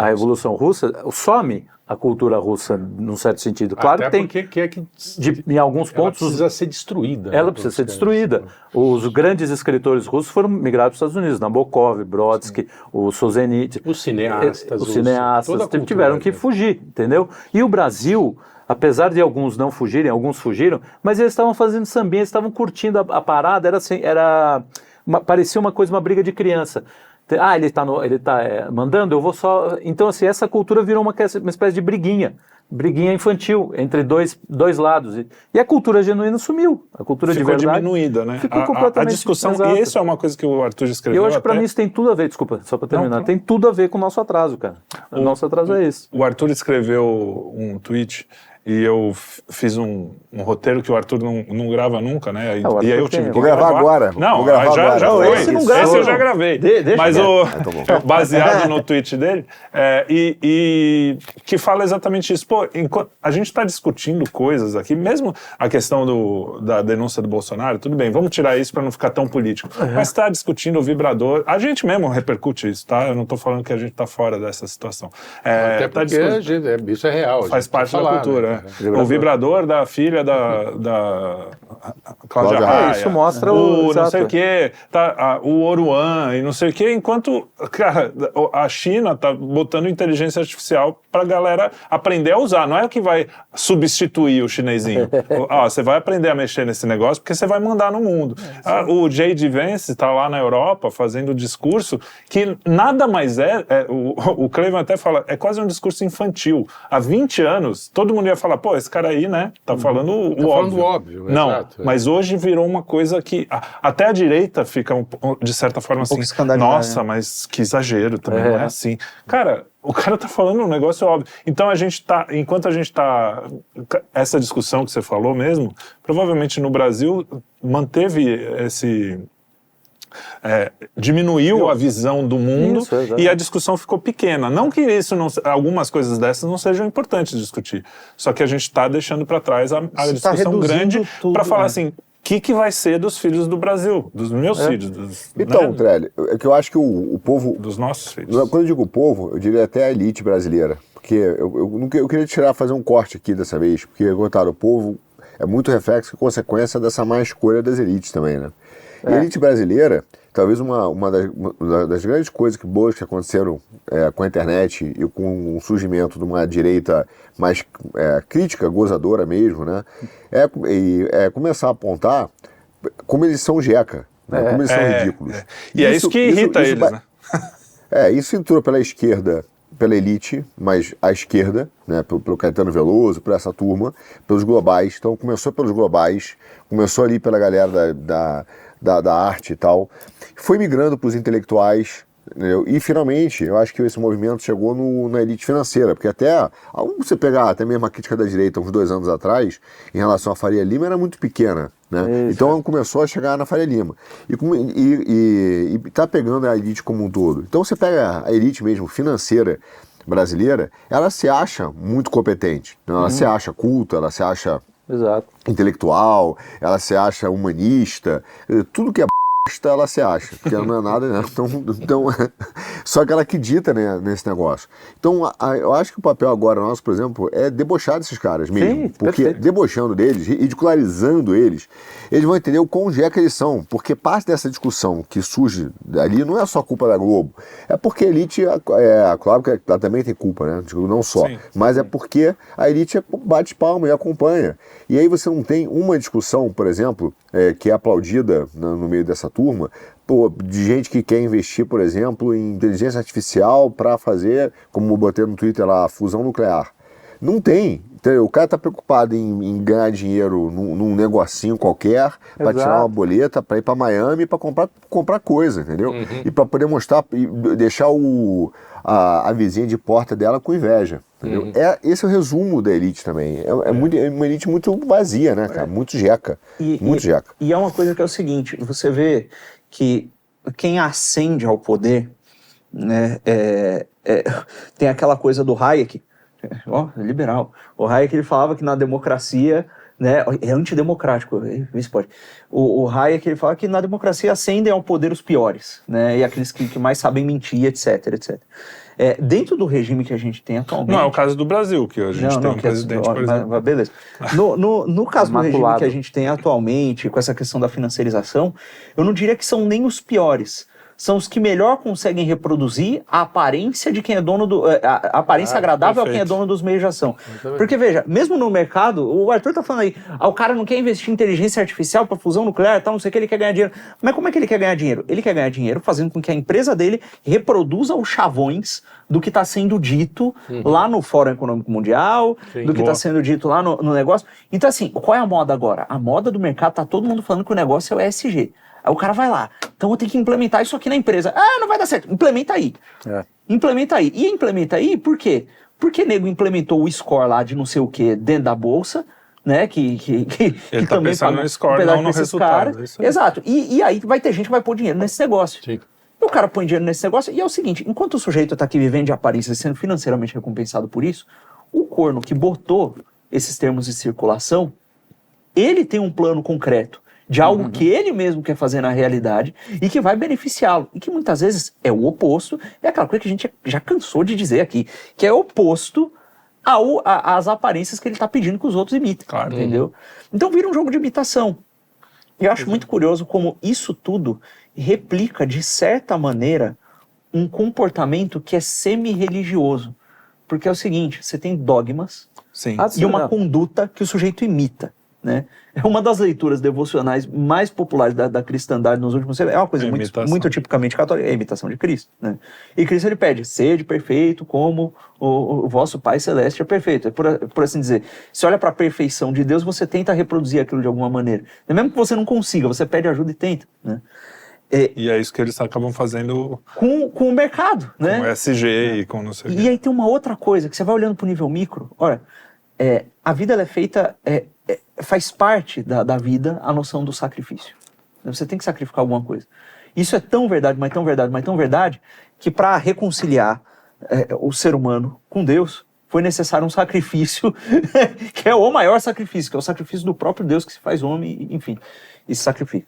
Revolução Russa, some a cultura russa, num certo sentido. Claro até que tem... em alguns pontos... Ela precisa ser destruída. Ela precisa ser destruída. Os grandes escritores russos foram migrados para os Estados Unidos. Nabokov, Brodsky, o Solzhenitsyn. Os cineastas tiveram que fugir, entendeu? E o Brasil... Apesar de alguns não fugirem, alguns fugiram, mas eles estavam fazendo sambinha, eles estavam curtindo a parada, parecia uma briga de criança. Ele tá mandando, eu vou só... Então, assim, essa cultura virou uma espécie de briguinha infantil entre dois lados. E a cultura genuína sumiu. A cultura de verdade... Ficou diminuída, né? Ficou completamente... A discussão, e isso é uma coisa que o Arthur escreveu. Eu acho que pra mim isso tem tudo a ver, desculpa, só pra terminar, tem tudo a ver com o nosso atraso, cara. O nosso atraso é esse. O Arthur escreveu um tweet... E eu fiz um roteiro que o Arthur não grava nunca, né? E aí eu tive que Vou gravar agora. Não, já foi. Esse não grava, esse eu já gravei. Mas baseado no tweet dele, e que fala exatamente isso. Pô, a gente está discutindo coisas aqui, mesmo a questão da denúncia do Bolsonaro, tudo bem, vamos tirar isso para não ficar tão político. Mas está discutindo o vibrador, a gente mesmo repercute isso, tá? Eu não estou falando que a gente está fora dessa situação. Até porque isso é real. Faz parte da cultura. O vibrador da filha da Cláudia Cláudia Raia. Isso mostra não exato. sei o quê, o Oruan e não sei o quê, enquanto, cara, a China tá botando inteligência artificial pra galera aprender a usar, não é o que vai substituir o chinesinho. Você vai aprender a mexer nesse negócio porque você vai mandar no mundo. O J.D. Vance tá lá na Europa fazendo discurso que nada mais o Cleveland até fala, é quase um discurso infantil. Há 20 anos, todo mundo ia falar, pô, esse cara aí, né, tá falando o óbvio. Falando do óbvio, Não, exato. mas hoje virou uma coisa que até a direita fica, de certa forma, pouco assim, escandalizada, nossa, né? mas que exagero também, não é assim. Cara, o cara tá falando um negócio óbvio. Então enquanto a gente tá, essa discussão que você falou mesmo, provavelmente no Brasil manteve esse... diminuiu a visão do mundo Isso, exato. e a discussão ficou pequena. Não que algumas coisas dessas não sejam importantes de discutir, só que a gente está deixando para trás a tá discussão reduzindo grande tudo, para falar né? assim, o que vai ser dos filhos do Brasil, dos meus filhos, Então, né, Trelli, é que eu acho que o povo... dos nossos filhos. Quando eu digo povo, eu diria até a elite brasileira. Porque eu queria fazer um corte aqui dessa vez, porque, contado, o povo é muito reflexo e consequência dessa má escolha das elites também, né? E a elite brasileira, talvez uma das grandes coisas boas que aconteceram com a internet e com o surgimento de uma direita mais crítica, gozadora mesmo, né? É começar a apontar como eles são jeca, né? Como eles são ridículos. E é isso que irrita eles, né? Isso entrou pela esquerda, pela elite, mas a esquerda, né, pelo Caetano Veloso, por essa turma, pelos globais. Então começou pelos globais, começou ali pela galera da arte e tal, foi migrando para os intelectuais, entendeu? E finalmente eu acho que esse movimento chegou na elite financeira, porque até você pegar até mesmo a crítica da direita uns 2 anos atrás em relação à Faria Lima era muito pequena, né? Então começou a chegar na Faria Lima e tá pegando a elite como um todo. Então você pega a elite mesmo financeira brasileira, ela se acha muito competente, né? Ela se acha culta, ela se acha Exato. intelectual, ela se acha humanista, tudo que é ela se acha, porque ela não é nada, né? Então, só que ela acredita, né, nesse negócio. Então, eu acho que o papel agora nosso, por exemplo, é debochar desses caras mesmo. Sim, porque perfeito. debochando deles, ridicularizando eles vão entender o quão jeca eles são. Porque parte dessa discussão que surge dali não é só culpa da Globo. É porque a elite, claro que ela também tem culpa, né? Não só. Sim. Mas é porque a elite bate palma e acompanha. E aí você não tem uma discussão, por exemplo, que é aplaudida no meio dessa turma, de gente que quer investir, por exemplo, em inteligência artificial para fazer, como eu botei no Twitter lá, fusão nuclear. Não tem. Entendeu? O cara está preocupado em ganhar dinheiro num negocinho qualquer, para tirar uma boleta, para ir para Miami, para comprar coisa, entendeu? E para poder mostrar e deixar a vizinha de porta dela com inveja. Entendeu? Esse é o resumo da elite também. É uma elite muito vazia, né, cara? Muito jeca. Muito jeca. E é uma coisa que é o seguinte, você vê que quem ascende ao poder, né, tem aquela coisa do Hayek, liberal. O Hayek, ele falava que na democracia, né, é antidemocrático, isso pode. O Hayek, ele fala que na democracia ascendem ao poder os piores, né, e aqueles que mais sabem mentir, etc, etc. Dentro do regime que a gente tem atualmente... Não é o caso do Brasil, que a gente tem um presidente, por exemplo. Mas beleza. No caso do regime Imaculado. que a gente tem atualmente, com essa questão da financiarização, eu não diria que são nem os piores. São os que melhor conseguem reproduzir a aparência de quem é dono do... a aparência agradável a quem é perfeito. dono dos meios de ação. Porque, veja, mesmo no mercado, o Arthur tá falando aí, o cara não quer investir em inteligência artificial para fusão nuclear e tal, não sei o que, ele quer ganhar dinheiro. Mas como é que ele quer ganhar dinheiro? Ele quer ganhar dinheiro fazendo com que a empresa dele reproduza os chavões do que está sendo dito lá no Fórum Econômico Mundial, do que está sendo dito lá no negócio. Então, assim, qual é a moda agora? A moda do mercado, tá todo mundo falando que o negócio é o ESG. Aí o cara vai lá, então eu tenho que implementar isso aqui na empresa. Não vai dar certo. Implementa aí. Implementa aí. E implementa aí por quê? Porque nego implementou o score lá de não sei o que dentro da bolsa, né? Que Ele tá também pensando paga no score, um pedaço não no desses resultado. caras. Isso aí. Exato. E aí vai ter gente que vai pôr dinheiro nesse negócio. Sim. O cara põe dinheiro nesse negócio e é o seguinte, enquanto o sujeito está aqui vivendo de aparência e sendo financeiramente recompensado por isso, o corno que botou esses termos em circulação, ele tem um plano concreto de algo que ele mesmo quer fazer na realidade e que vai beneficiá-lo. E que muitas vezes é o oposto, é aquela coisa que a gente já cansou de dizer aqui, que é o oposto às aparências que ele está pedindo que os outros imitem, Claro. entendeu? Então vira um jogo de imitação. E eu acho muito curioso como isso tudo replica, de certa maneira, um comportamento que é semi-religioso. Porque é o seguinte, você tem dogmas Sim. e uma conduta que o sujeito imita, né? É uma das leituras devocionais mais populares da cristandade nos últimos séculos. É uma coisa muito tipicamente católica, é a imitação de Cristo, né? E Cristo, ele pede, sede perfeito como o vosso Pai Celeste é perfeito. É por assim dizer, se olha para a perfeição de Deus, você tenta reproduzir aquilo de alguma maneira. E mesmo que você não consiga, você pede ajuda e tenta, né? E é isso que eles acabam fazendo Com o mercado, né? com o SG e com não sei o quê. E aí tem uma outra coisa, que você vai olhando para o nível micro, olha, a vida ela é feita, faz parte da vida a noção do sacrifício. Você tem que sacrificar alguma coisa. Isso é tão verdade, mas tão verdade, mas tão verdade, que para reconciliar o ser humano com Deus, foi necessário um sacrifício, que é o maior sacrifício, que é o sacrifício do próprio Deus que se faz homem, enfim, e se sacrifica.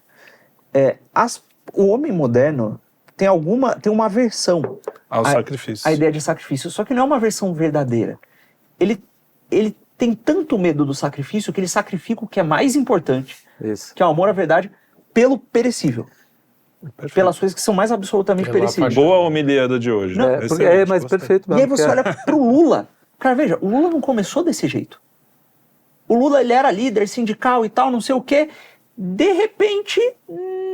O homem moderno tem uma aversão Ao sacrifício. a ideia de sacrifício, só que não é uma versão verdadeira. Ele tem tanto medo do sacrifício que ele sacrifica o que é mais importante, Isso. que é o amor à verdade, pelo perecível. Perfeito. Pelas coisas que são mais absolutamente Pela perecíveis. Boa homiliada de hoje. Não, Excelente, mas gostei. perfeito E aí mesmo. você olha pro Lula. Cara, veja, o Lula não começou desse jeito. O Lula, ele era líder sindical e tal, não sei o quê. De repente,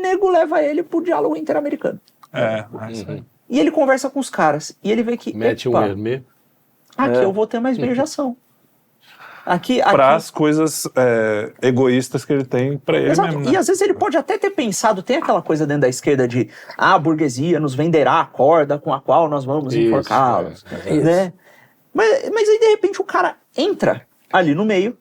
nego leva ele pro diálogo interamericano. Isso aí. E ele conversa com os caras. E ele vê que, Mete um epa, Hermê. aqui eu vou ter mais beijação. Aqui, Para as coisas egoístas que ele tem para ele Exato. mesmo, né? E às vezes ele pode até ter pensado, tem aquela coisa dentro da esquerda de a burguesia nos venderá a corda com a qual nós vamos Isso, enforcá-los, né? Mas aí de repente o cara entra ali no meio,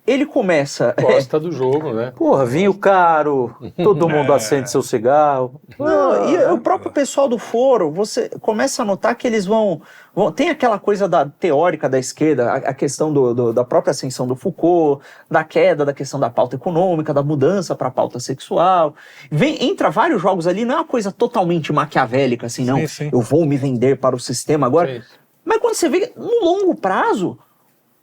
ele começa... Gosta do jogo, né? Porra, vinho caro, todo mundo acende seu cigarro. Não, e o próprio pessoal do foro, você começa a notar que eles vão tem aquela coisa teórica da esquerda, a questão da própria ascensão do Foucault, da queda da questão da pauta econômica, da mudança para a pauta sexual. Entra vários jogos ali, não é uma coisa totalmente maquiavélica, assim, não. Sim. Eu vou me vender para o sistema agora. Sim. Mas quando você vê, no longo prazo,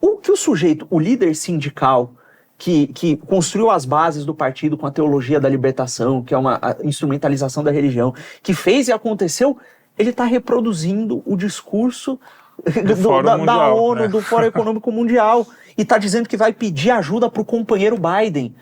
o que o sujeito, o líder sindical, que construiu as bases do partido com a teologia da libertação, que é a instrumentalização da religião, que fez e aconteceu, ele está reproduzindo o discurso da ONU, né? do Fórum Econômico Mundial, e está dizendo que vai pedir ajuda para o companheiro Biden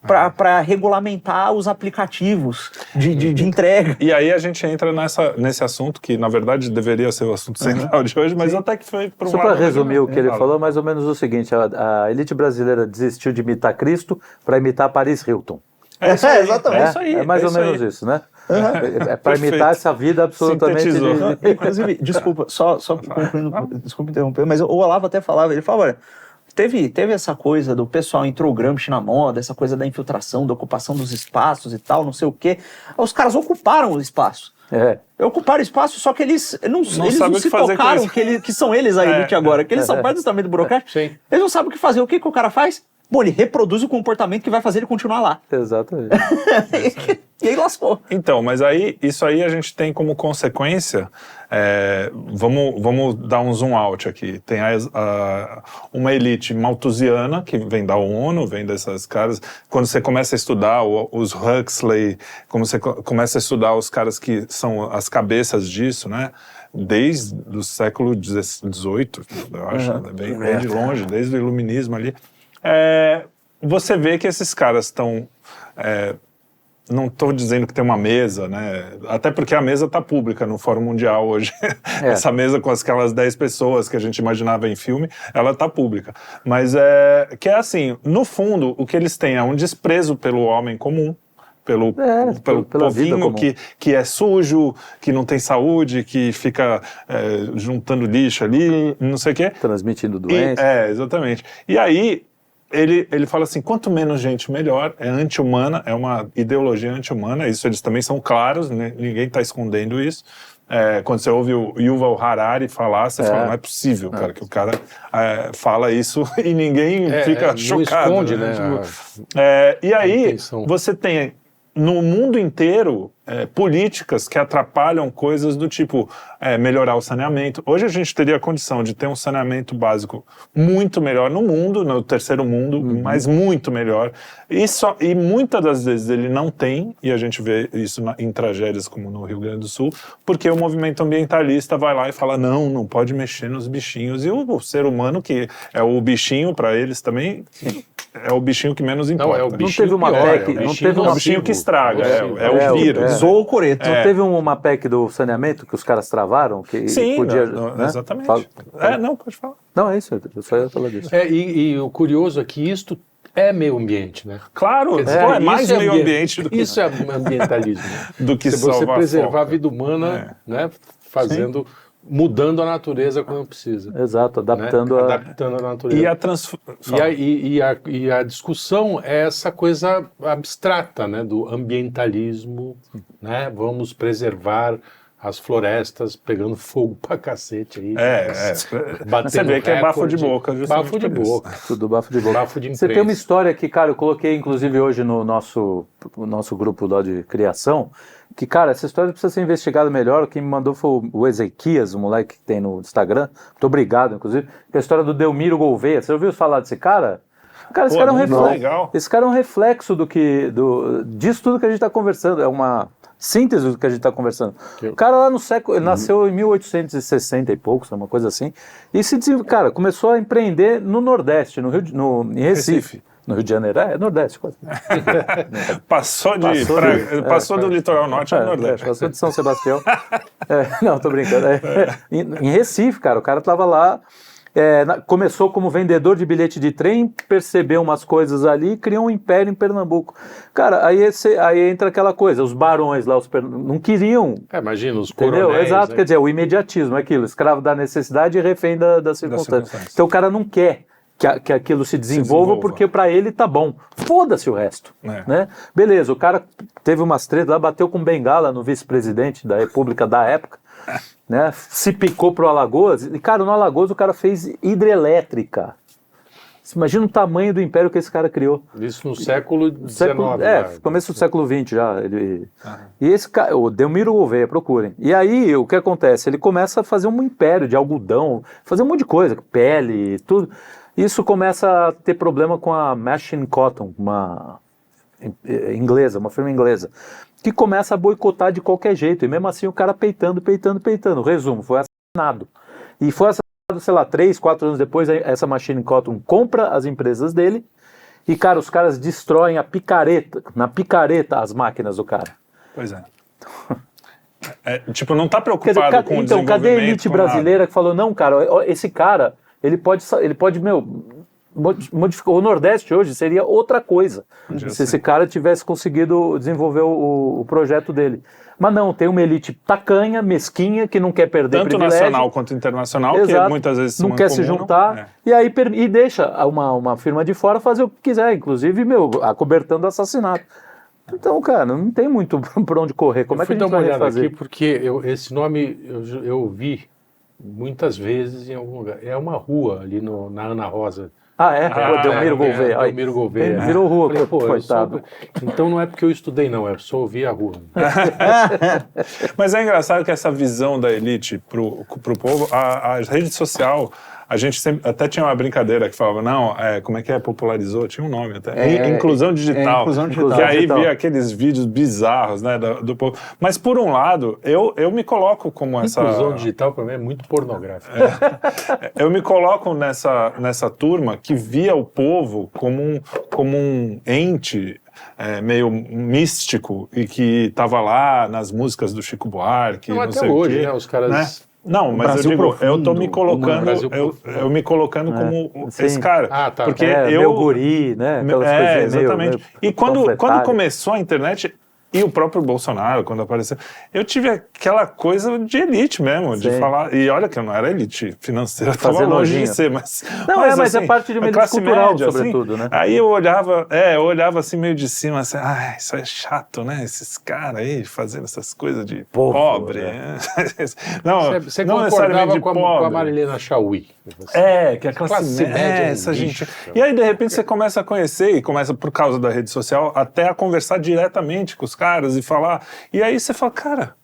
para regulamentar os aplicativos de entrega. E aí a gente entra nesse assunto que, na verdade, deveria ser o assunto central de hoje, mas até que foi para um Só para lado resumir o que ele fala. falou, mais ou menos o seguinte: a elite brasileira desistiu de imitar Cristo para imitar Paris Hilton. Exatamente. É isso aí. É mais ou menos aí. isso, né? Uhum. É para imitar essa vida absolutamente... Sintetizou. Inclusive, desculpa, só concluindo, desculpa interromper, mas o Olavo até falava, ele falava, olha, teve essa coisa do pessoal, entrou o Gramsci na moda, essa coisa da infiltração, da ocupação dos espaços e tal, não sei o quê. Os caras ocuparam o espaço. Ocuparam o espaço, só que eles não se tocaram que são eles a elite agora, que eles são parte do estamento burocrático. Sim. Eles não sabem o que fazer. O que o cara faz? Bom, ele reproduz o comportamento que vai fazer ele continuar lá. Exatamente. E aí lascou. Então, mas isso aí a gente tem como consequência, vamos dar um zoom out aqui, tem uma elite malthusiana que vem da ONU, vem dessas caras, quando você começa a estudar os Huxley, quando você começa a estudar os caras que são as cabeças disso, né, desde o século XVIII, eu acho, bem de longe, desde o iluminismo ali, você vê que esses caras estão... não estou dizendo que tem uma mesa, né? Até porque a mesa está pública no Fórum Mundial hoje. Essa mesa com aquelas 10 pessoas que a gente imaginava em filme, ela está pública. Mas que é assim, no fundo, o que eles têm é um desprezo pelo homem comum, pelo povinho que é sujo, que não tem saúde, que fica juntando lixo ali, não sei o quê. Transmitindo doença. Exatamente. E aí... Ele fala assim, quanto menos gente, melhor, é anti-humana, é uma ideologia anti-humana, isso eles também são claros, né? Ninguém está escondendo isso. Quando você ouve o Yuval Harari falar, você fala, não é possível, cara, que o cara fala isso e ninguém fica chocado. Esconde, né? E aí, você tem no mundo inteiro políticas que atrapalham coisas do tipo melhorar o saneamento. Hoje a gente teria a condição de ter um saneamento básico muito melhor no mundo, no terceiro mundo, mas muito melhor. E muitas das vezes ele não tem, e a gente vê isso em tragédias como no Rio Grande do Sul, porque o movimento ambientalista vai lá e fala, não pode mexer nos bichinhos. E o ser humano, que é o bichinho para eles também, é o bichinho que menos importa. Não, é o bichinho não teve uma pior, PEC, é o não teve uma bichinho que estraga, é o É, vírus. Zoou o coreto. Não teve uma PEC do saneamento que os caras travaram? Que Sim, podia, não, exatamente. Não, pode falar. Não, é isso, eu só ia falar disso. E o curioso é que isto é meio ambiente, né? Claro, Quer dizer, é mais isso é meio ambiente do que... Isso é ambientalismo. do que Se você salvar preservar a foca. vida humana, né, mudando a natureza quando precisa. Exato, adaptando né? a... Adaptando a natureza. E a discussão é essa coisa abstrata, né, do ambientalismo, né? Vamos preservar as florestas pegando fogo pra cacete aí. Batendo Você vê que é bafo de recorde. boca. justamente Bafo de por isso. boca. Tudo bafo de boca. Bafo de Você tem imprensa. uma história que, cara, eu coloquei inclusive hoje no nosso grupo lá de criação, que, cara, essa história precisa ser investigada melhor. Quem me mandou foi o Ezequias, o moleque que tem no Instagram. Muito obrigado, inclusive. Que é a história do Delmiro Gouveia. Você ouviu falar desse cara? Cara, esse cara é um reflexo. Legal. Esse cara é um reflexo disso tudo que a gente está conversando. É uma síntese do que a gente está conversando. O cara lá no século, ele nasceu em 1860 e poucos, uma coisa assim, e cara, começou a empreender no Nordeste, em Recife. No Rio de Janeiro, Nordeste quase. Passou do litoral norte ao Nordeste. Passou de São Sebastião. Não, tô brincando. Em Recife, cara, o cara tava lá, começou como vendedor de bilhete de trem, percebeu umas coisas ali e criou um império em Pernambuco. Cara, aí entra aquela coisa, os barões lá, não queriam... Imagina, os Entendeu? coronéis. Exato, né? quer dizer, o imediatismo, aquilo, escravo da necessidade e refém da circunstância. Então o cara não quer que aquilo se desenvolva porque para ele tá bom. Foda-se o resto. Né? Beleza, o cara teve umas tretas lá, bateu com bengala no vice-presidente da República da época, né? Se picou pro Alagoas, e cara, no Alagoas o cara fez hidrelétrica. Você imagina o tamanho do império que esse cara criou. Isso no século XIX. Começo do século XX já. E esse cara, o Delmiro Gouveia, procurem. E aí, o que acontece? Ele começa a fazer um império de algodão, fazer um monte de coisa, pele, tudo. Isso começa a ter problema com a Machine Cotton, uma firma inglesa, que começa a boicotar de qualquer jeito. E mesmo assim o cara peitando. Resumo, foi assassinado. E foi assassinado, sei lá, 3, 4 anos depois, essa Machine Cotton compra as empresas dele e, cara, os caras destroem na picareta as máquinas do cara. Pois é. Tipo, não tá preocupado com o desenvolvimento. Então, cadê a elite brasileira que falou, não, cara, esse cara, ele pode modificar. O Nordeste hoje seria outra coisa, se esse cara tivesse conseguido desenvolver o projeto dele. Mas não, tem uma elite tacanha, mesquinha, que não quer perder tanto privilégio. Nacional quanto internacional, Exato, que muitas vezes não quer se juntar, e aí e deixa uma firma de fora fazer o que quiser, inclusive, acobertando assassinato. Então, cara, não tem muito por onde correr. Como é que a gente vai fazer? Aqui porque esse nome eu ouvi muitas vezes em algum lugar. É uma rua ali na Ana Rosa. O Delmiro Gouveia. Delmiro Gouveia. Virou rua, Falei, coitado. Então não é porque eu estudei, não, é só ouvir a rua. Mas é engraçado que essa visão da elite pro povo, a rede social, a gente sempre, até tinha uma brincadeira que falava, como é que popularizou? Tinha um nome até. Inclusão digital. Inclusão digital. Que aí via aqueles vídeos bizarros, né, do povo. Mas por um lado, eu me coloco como essa... Inclusão digital para mim é muito pornográfico. Eu me coloco nessa turma que via o povo como um ente meio místico e que estava lá nas músicas do Chico Buarque, não até sei hoje, o quê, né? Os caras... Né? Não, mas Brasil eu digo, profundo, eu tô me colocando, eu me colocando como esse cara. Tá. Porque meu guri, né? Aquelas coisinhas exatamente. meio E quando panfletárias. começou a internet, e o próprio Bolsonaro, quando apareceu, eu tive aquela coisa de elite mesmo, de falar, e olha que eu não era elite financeira, estava longe nojinho. de ser, mas... Mas assim, é parte de uma elite cultural, sobretudo, né? Aí eu olhava assim meio de cima, assim, isso é chato, né? Esses caras aí fazendo essas coisas de pobre. né? Você não concordava necessariamente com pobre. a Marilena Chauí. Que a classe média essa gente. E aí, de repente, você começa a conhecer, e começa, por causa da rede social, até a conversar diretamente com os caras. caras e falar. E aí você fala, cara,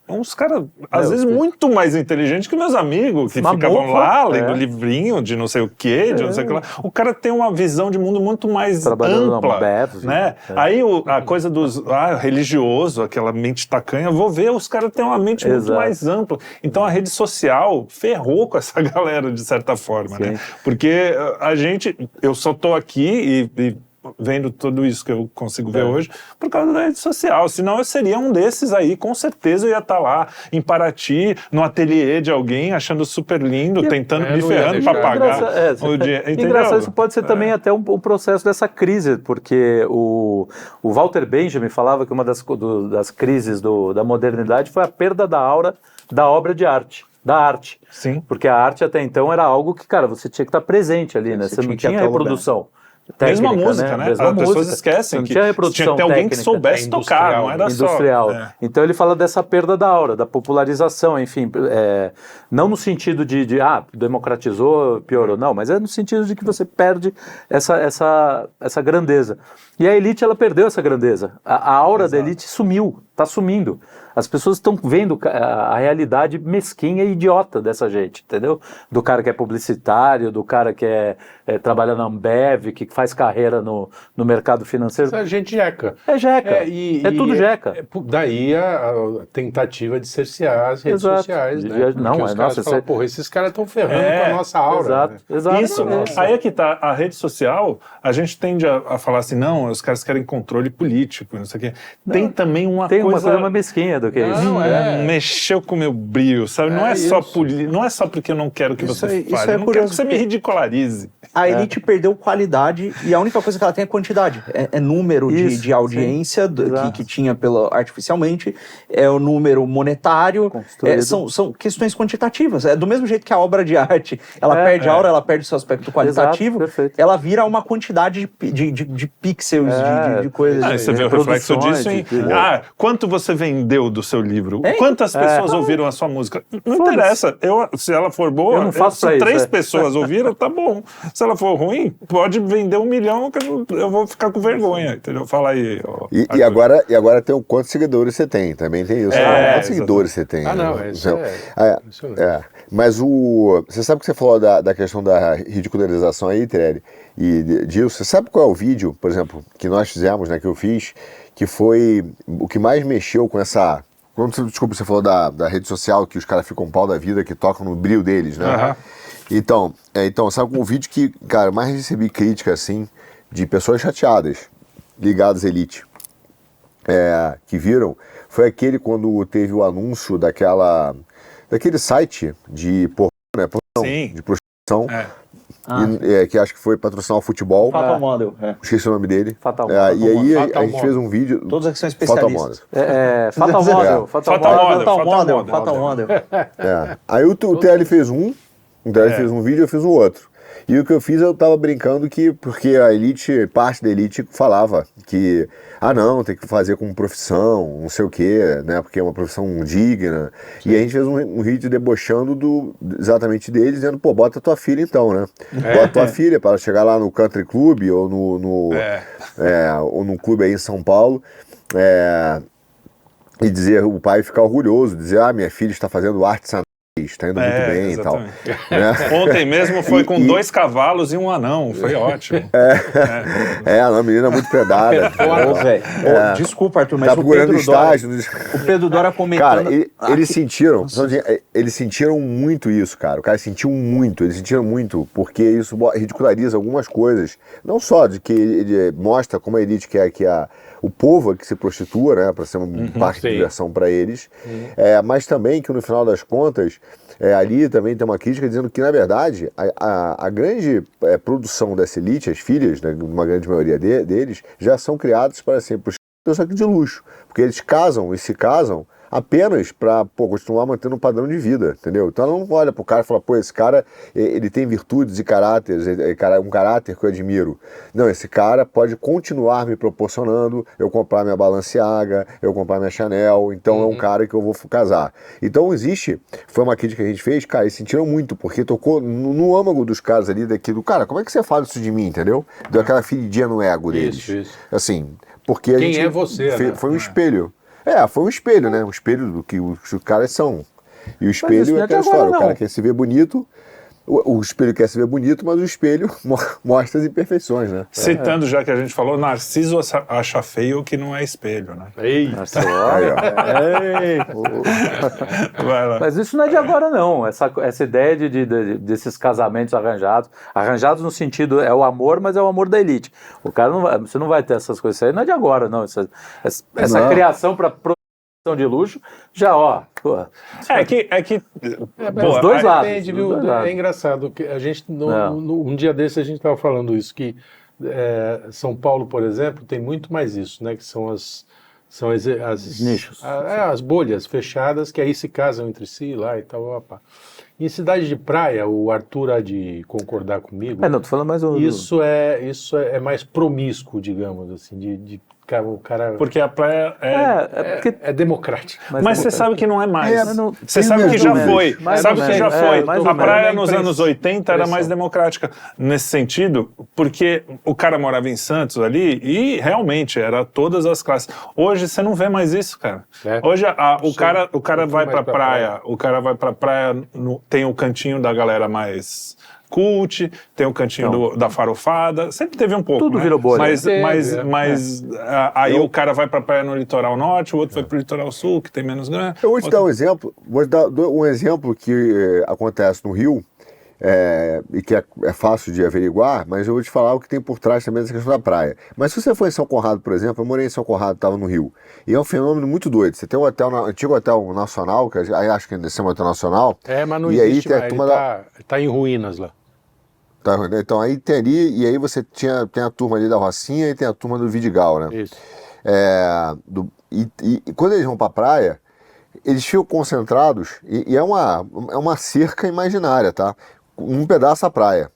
uns caras, às vezes, muito mais inteligentes que meus amigos, que ficavam lá, lendo livrinho de não sei o quê, de não sei o que lá. O cara tem uma visão de mundo muito mais ampla, né? Aí a coisa dos religioso, aquela mente tacanha, vou ver, os caras têm uma mente muito mais ampla. Então a rede social ferrou com essa galera, de certa forma, né? Porque eu só tô aqui e vendo tudo isso que eu consigo ver hoje por causa da rede social, senão eu seria um desses aí, com certeza eu ia estar lá em Paraty, no ateliê de alguém, achando super lindo, tentando, me ferrando para pagar o dinheiro. Engraçado, isso pode ser também até um processo dessa crise, porque o Walter Benjamin falava que uma das crises da modernidade foi a perda da aura da obra de arte. Da arte. Sim. Porque a arte até então era algo que, cara, você tinha que estar presente ali, né? Você não tinha reprodução. Técnica, mesma música, né? Mesma As pessoas esquecem que tinha que ter alguém que soubesse tocar, não era industrial. só... Então ele fala dessa perda da aura, da popularização, enfim, não no sentido de democratizou, piorou, não, mas é no sentido de que você perde essa grandeza. E a elite, ela perdeu essa grandeza. A aura da elite sumiu, está sumindo. As pessoas estão vendo a realidade mesquinha e idiota dessa gente, entendeu? Do cara que é publicitário, do cara que trabalha na Ambev, que faz carreira no mercado financeiro. Essa gente jeca. É jeca. É tudo jeca. Daí a tentativa de cercear as redes sociais, né? Não, os caras falam, porra, esses caras estão ferrando com a nossa aura. Exato. Isso, aí é que tá, a rede social, a gente tende a falar assim, não, os caras querem controle político, não sei o quê. Tem também uma coisa mais mesquinha do que isso. Mexeu com o meu brilho, sabe? Não é só porque eu não quero que você fale, eu não quero que você me ridicularize. A elite perdeu qualidade e a única coisa que ela tem é quantidade. É número de audiência que tinha artificialmente, é o número monetário, são questões quantitativas. É do mesmo jeito que a obra de arte, ela perde a aura, ela perde o seu aspecto qualitativo, ela vira uma quantidade de pixels, de coisas. Você vê o reflexo disso em quanto você vendeu do seu livro, quantas pessoas ouviram a sua música. Não interessa, se ela for boa, se 3 pessoas ouviram, tá bom. Se ela for ruim, pode vender 1 milhão que eu vou ficar com vergonha, entendeu? Fala aí. E agora tem o quantos seguidores você tem, também tem isso. Quantos seguidores você tem? Mas você sabe que você falou da questão da ridicularização aí, Trelli, e disso. Você sabe qual é o vídeo, por exemplo, que nós fizemos, né, que eu fiz, que foi o que mais mexeu com essa... Desculpa, você falou da rede social, que os caras ficam pau da vida, que tocam no brilho deles, né? Então, sabe um vídeo que, cara, mais recebi crítica, assim, de pessoas chateadas, ligadas à elite, que viram, foi aquele quando teve o anúncio daquele site de prostituição, que acho que foi patrocinar o futebol. Fatal Model. Esqueci o nome dele. Fatal e aí a gente fez um vídeo... Todos aqui são especialistas. Fatal Model. Aí o TL fez um vídeo, eu fiz o outro. E o que eu fiz, eu tava brincando porque a elite, parte da elite falava que, não, tem que fazer como profissão, não sei o quê, né, porque é uma profissão digna. Sim. E a gente fez um vídeo debochando exatamente deles, dizendo, bota tua filha então, né? Bota tua filha para chegar lá no Country Club ou ou num clube aí em São Paulo, e dizer, o pai ficar orgulhoso, dizer, minha filha está fazendo arte está indo muito bem exatamente. E tal. Né? Ontem mesmo foi com 2 cavalos e um anão, foi ótimo. A menina é muito predada. Desculpa, Arthur, mas tá procurando estágio. O Pedro Dória comentando... Cara, eles sentiram muito isso, cara. O cara sentiu muito, eles sentiram muito, porque isso ridiculariza algumas coisas. Não só de que ele mostra como a elite quer que o povo que se prostitua, né, para ser uma parte de diversão para eles, mas também que no final das contas, ali também tem uma crítica dizendo que, na verdade, a grande produção dessa elite, as filhas, né, uma grande maioria deles, já são criadas para ser prostitutas, só que de luxo, porque eles se casam apenas para continuar mantendo um padrão de vida, entendeu? Então ela não olha pro cara e fala, esse cara, ele tem virtudes e caráteres, um caráter que eu admiro. Não, esse cara pode continuar me proporcionando eu comprar minha Balenciaga, eu comprar minha Chanel, então é um cara que eu vou casar. Então foi uma crítica que a gente fez, cara, eles sentiram muito, porque tocou no âmago dos caras ali, cara, como é que você fala isso de mim, entendeu? Deu aquela feridinha no ego deles. Isso. Assim, Porque a Quem gente é você, né? foi um espelho. Foi um espelho, né? Um espelho do que os caras são. E o isso espelho não é é de aquela história, agora, o cara não. quer se ver bonito, o espelho quer se ver bonito, mas o espelho mostra as imperfeições, né? Citando, já que a gente falou, Narciso acha feio o que não é espelho, né? Eita. Aí, ó. Vai lá. Mas isso não é de agora, não. Essa ideia desses casamentos arranjados no sentido, é o amor, mas é o amor da elite. O cara não vai, você não vai ter essas coisas, isso aí não é de agora, não. Essa Não. criação para produção de luxo, já, ó. Pô, É que os dois lados. Depende, os viu? dois lados. É engraçado que a gente, Não. um dia desse a gente estava falando isso, que São Paulo, por exemplo, tem muito mais isso, né? Que são as nichos. as bolhas fechadas que aí se casam entre si lá e tal. Opa. Em cidade de praia, o Arthur há de concordar comigo. Não, tô falando mais um. Isso é mais promíscuo, digamos assim, o cara porque a praia porque é democrático. Mas você sabe que não é mais. mas não- Você sabe que mais já ou menos. foi. Mais Sabe ou que já menos. foi. Mais ou A menos. praia É nos impressão. anos 80 era mais democrática nesse sentido, porque o cara morava em Santos ali e realmente era todas as classes. Hoje você não vê mais isso, cara. É. Hoje o cara vai mais pra pra praia, o cara vai pra praia, tem o cantinho da galera mais cult, tem o cantinho da farofada, sempre teve um pouco, Tudo né? virou bolha. Mas aí o cara vai pra praia no litoral norte, o outro vai pro litoral sul, que tem menos grana. Eu vou te dar um exemplo. Vou te dar um exemplo que acontece no Rio, e que é fácil de averiguar, mas eu vou te falar o que tem por trás também dessa questão da praia. Mas se você for em São Conrado, por exemplo, eu morei em São Conrado, estava no Rio, e é um fenômeno muito doido. Você tem um antigo hotel nacional, que aí acho que ainda é um hotel nacional. Mas não e aí existe tem a mais, turma tá em ruínas lá. Então aí tem ali, e aí você tem a turma ali da Rocinha e tem a turma do Vidigal, né? Isso. E quando eles vão para a praia, eles ficam concentrados, e é uma cerca imaginária, tá? Um pedaço da praia,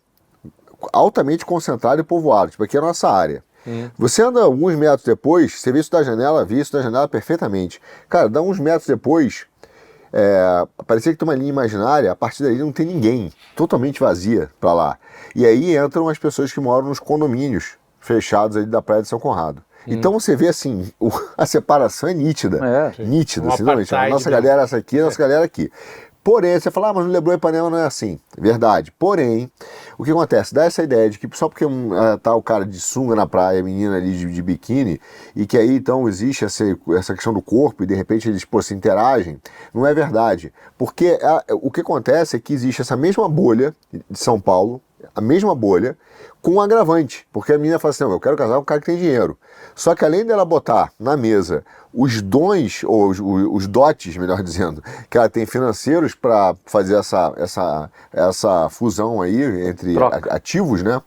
altamente concentrado e povoado, tipo, aqui é a nossa área. Você anda alguns metros depois, você vê isso da janela perfeitamente. Cara, dá uns metros depois, parecia que tem uma linha imaginária, a partir daí não tem ninguém, totalmente vazia para lá. E aí entram as pessoas que moram nos condomínios fechados ali da Praia de São Conrado. Então você vê assim, a separação é nítida. Nítida, Um assim, não, apartheid, a nossa né? galera é essa aqui, a nossa galera aqui. Porém, você fala, mas no Leblon e Ipanema não é assim. Verdade. Porém, o que acontece? Dá essa ideia de que só porque tá o cara de sunga na praia, a menina ali de biquíni, e que aí então existe essa questão do corpo e de repente eles se interagem, não é verdade. Porque o que acontece é que existe essa mesma bolha de São Paulo, a mesma bolha, com um agravante. Porque a menina fala assim, eu quero casar com um cara que tem dinheiro. Só que além dela botar na mesa os dons, ou os dotes, melhor dizendo, que ela tem financeiros para fazer essa fusão aí entre ativos, né?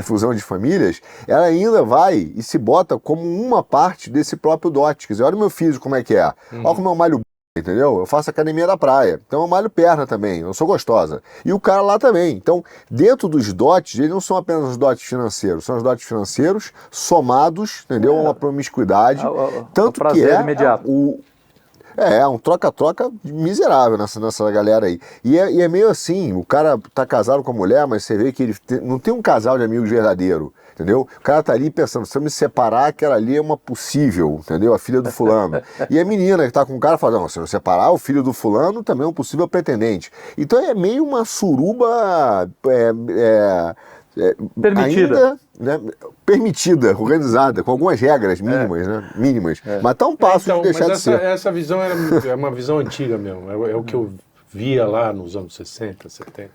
Fusão de famílias, ela ainda vai e se bota como uma parte desse próprio dote. Quer dizer, olha o meu físico como é que é. Olha como eu malho, entendeu? Eu faço academia da praia, então eu malho perna também, eu sou gostosa. E o cara lá também. Então, dentro dos dotes, eles não são apenas os dotes financeiros, são os dotes financeiros somados, entendeu? Uma promiscuidade. Tanto que imediato. Um troca-troca miserável nessa galera aí. E é meio assim, o cara tá casado com a mulher, mas você vê que ele não tem um casal de amigos verdadeiro, entendeu? O cara tá ali pensando, se eu me separar, aquela ali é uma possível, entendeu? A filha do fulano. E a menina que tá com o cara fala, não, se eu separar, o filho do fulano também é um possível pretendente. Então é meio uma suruba permitida. Ainda, né, permitida, organizada, com algumas regras mínimas, né? Mínimas. Mas tá um passo de deixar de ser. Essa visão é uma visão antiga mesmo. É o que eu via lá nos anos 60, 70.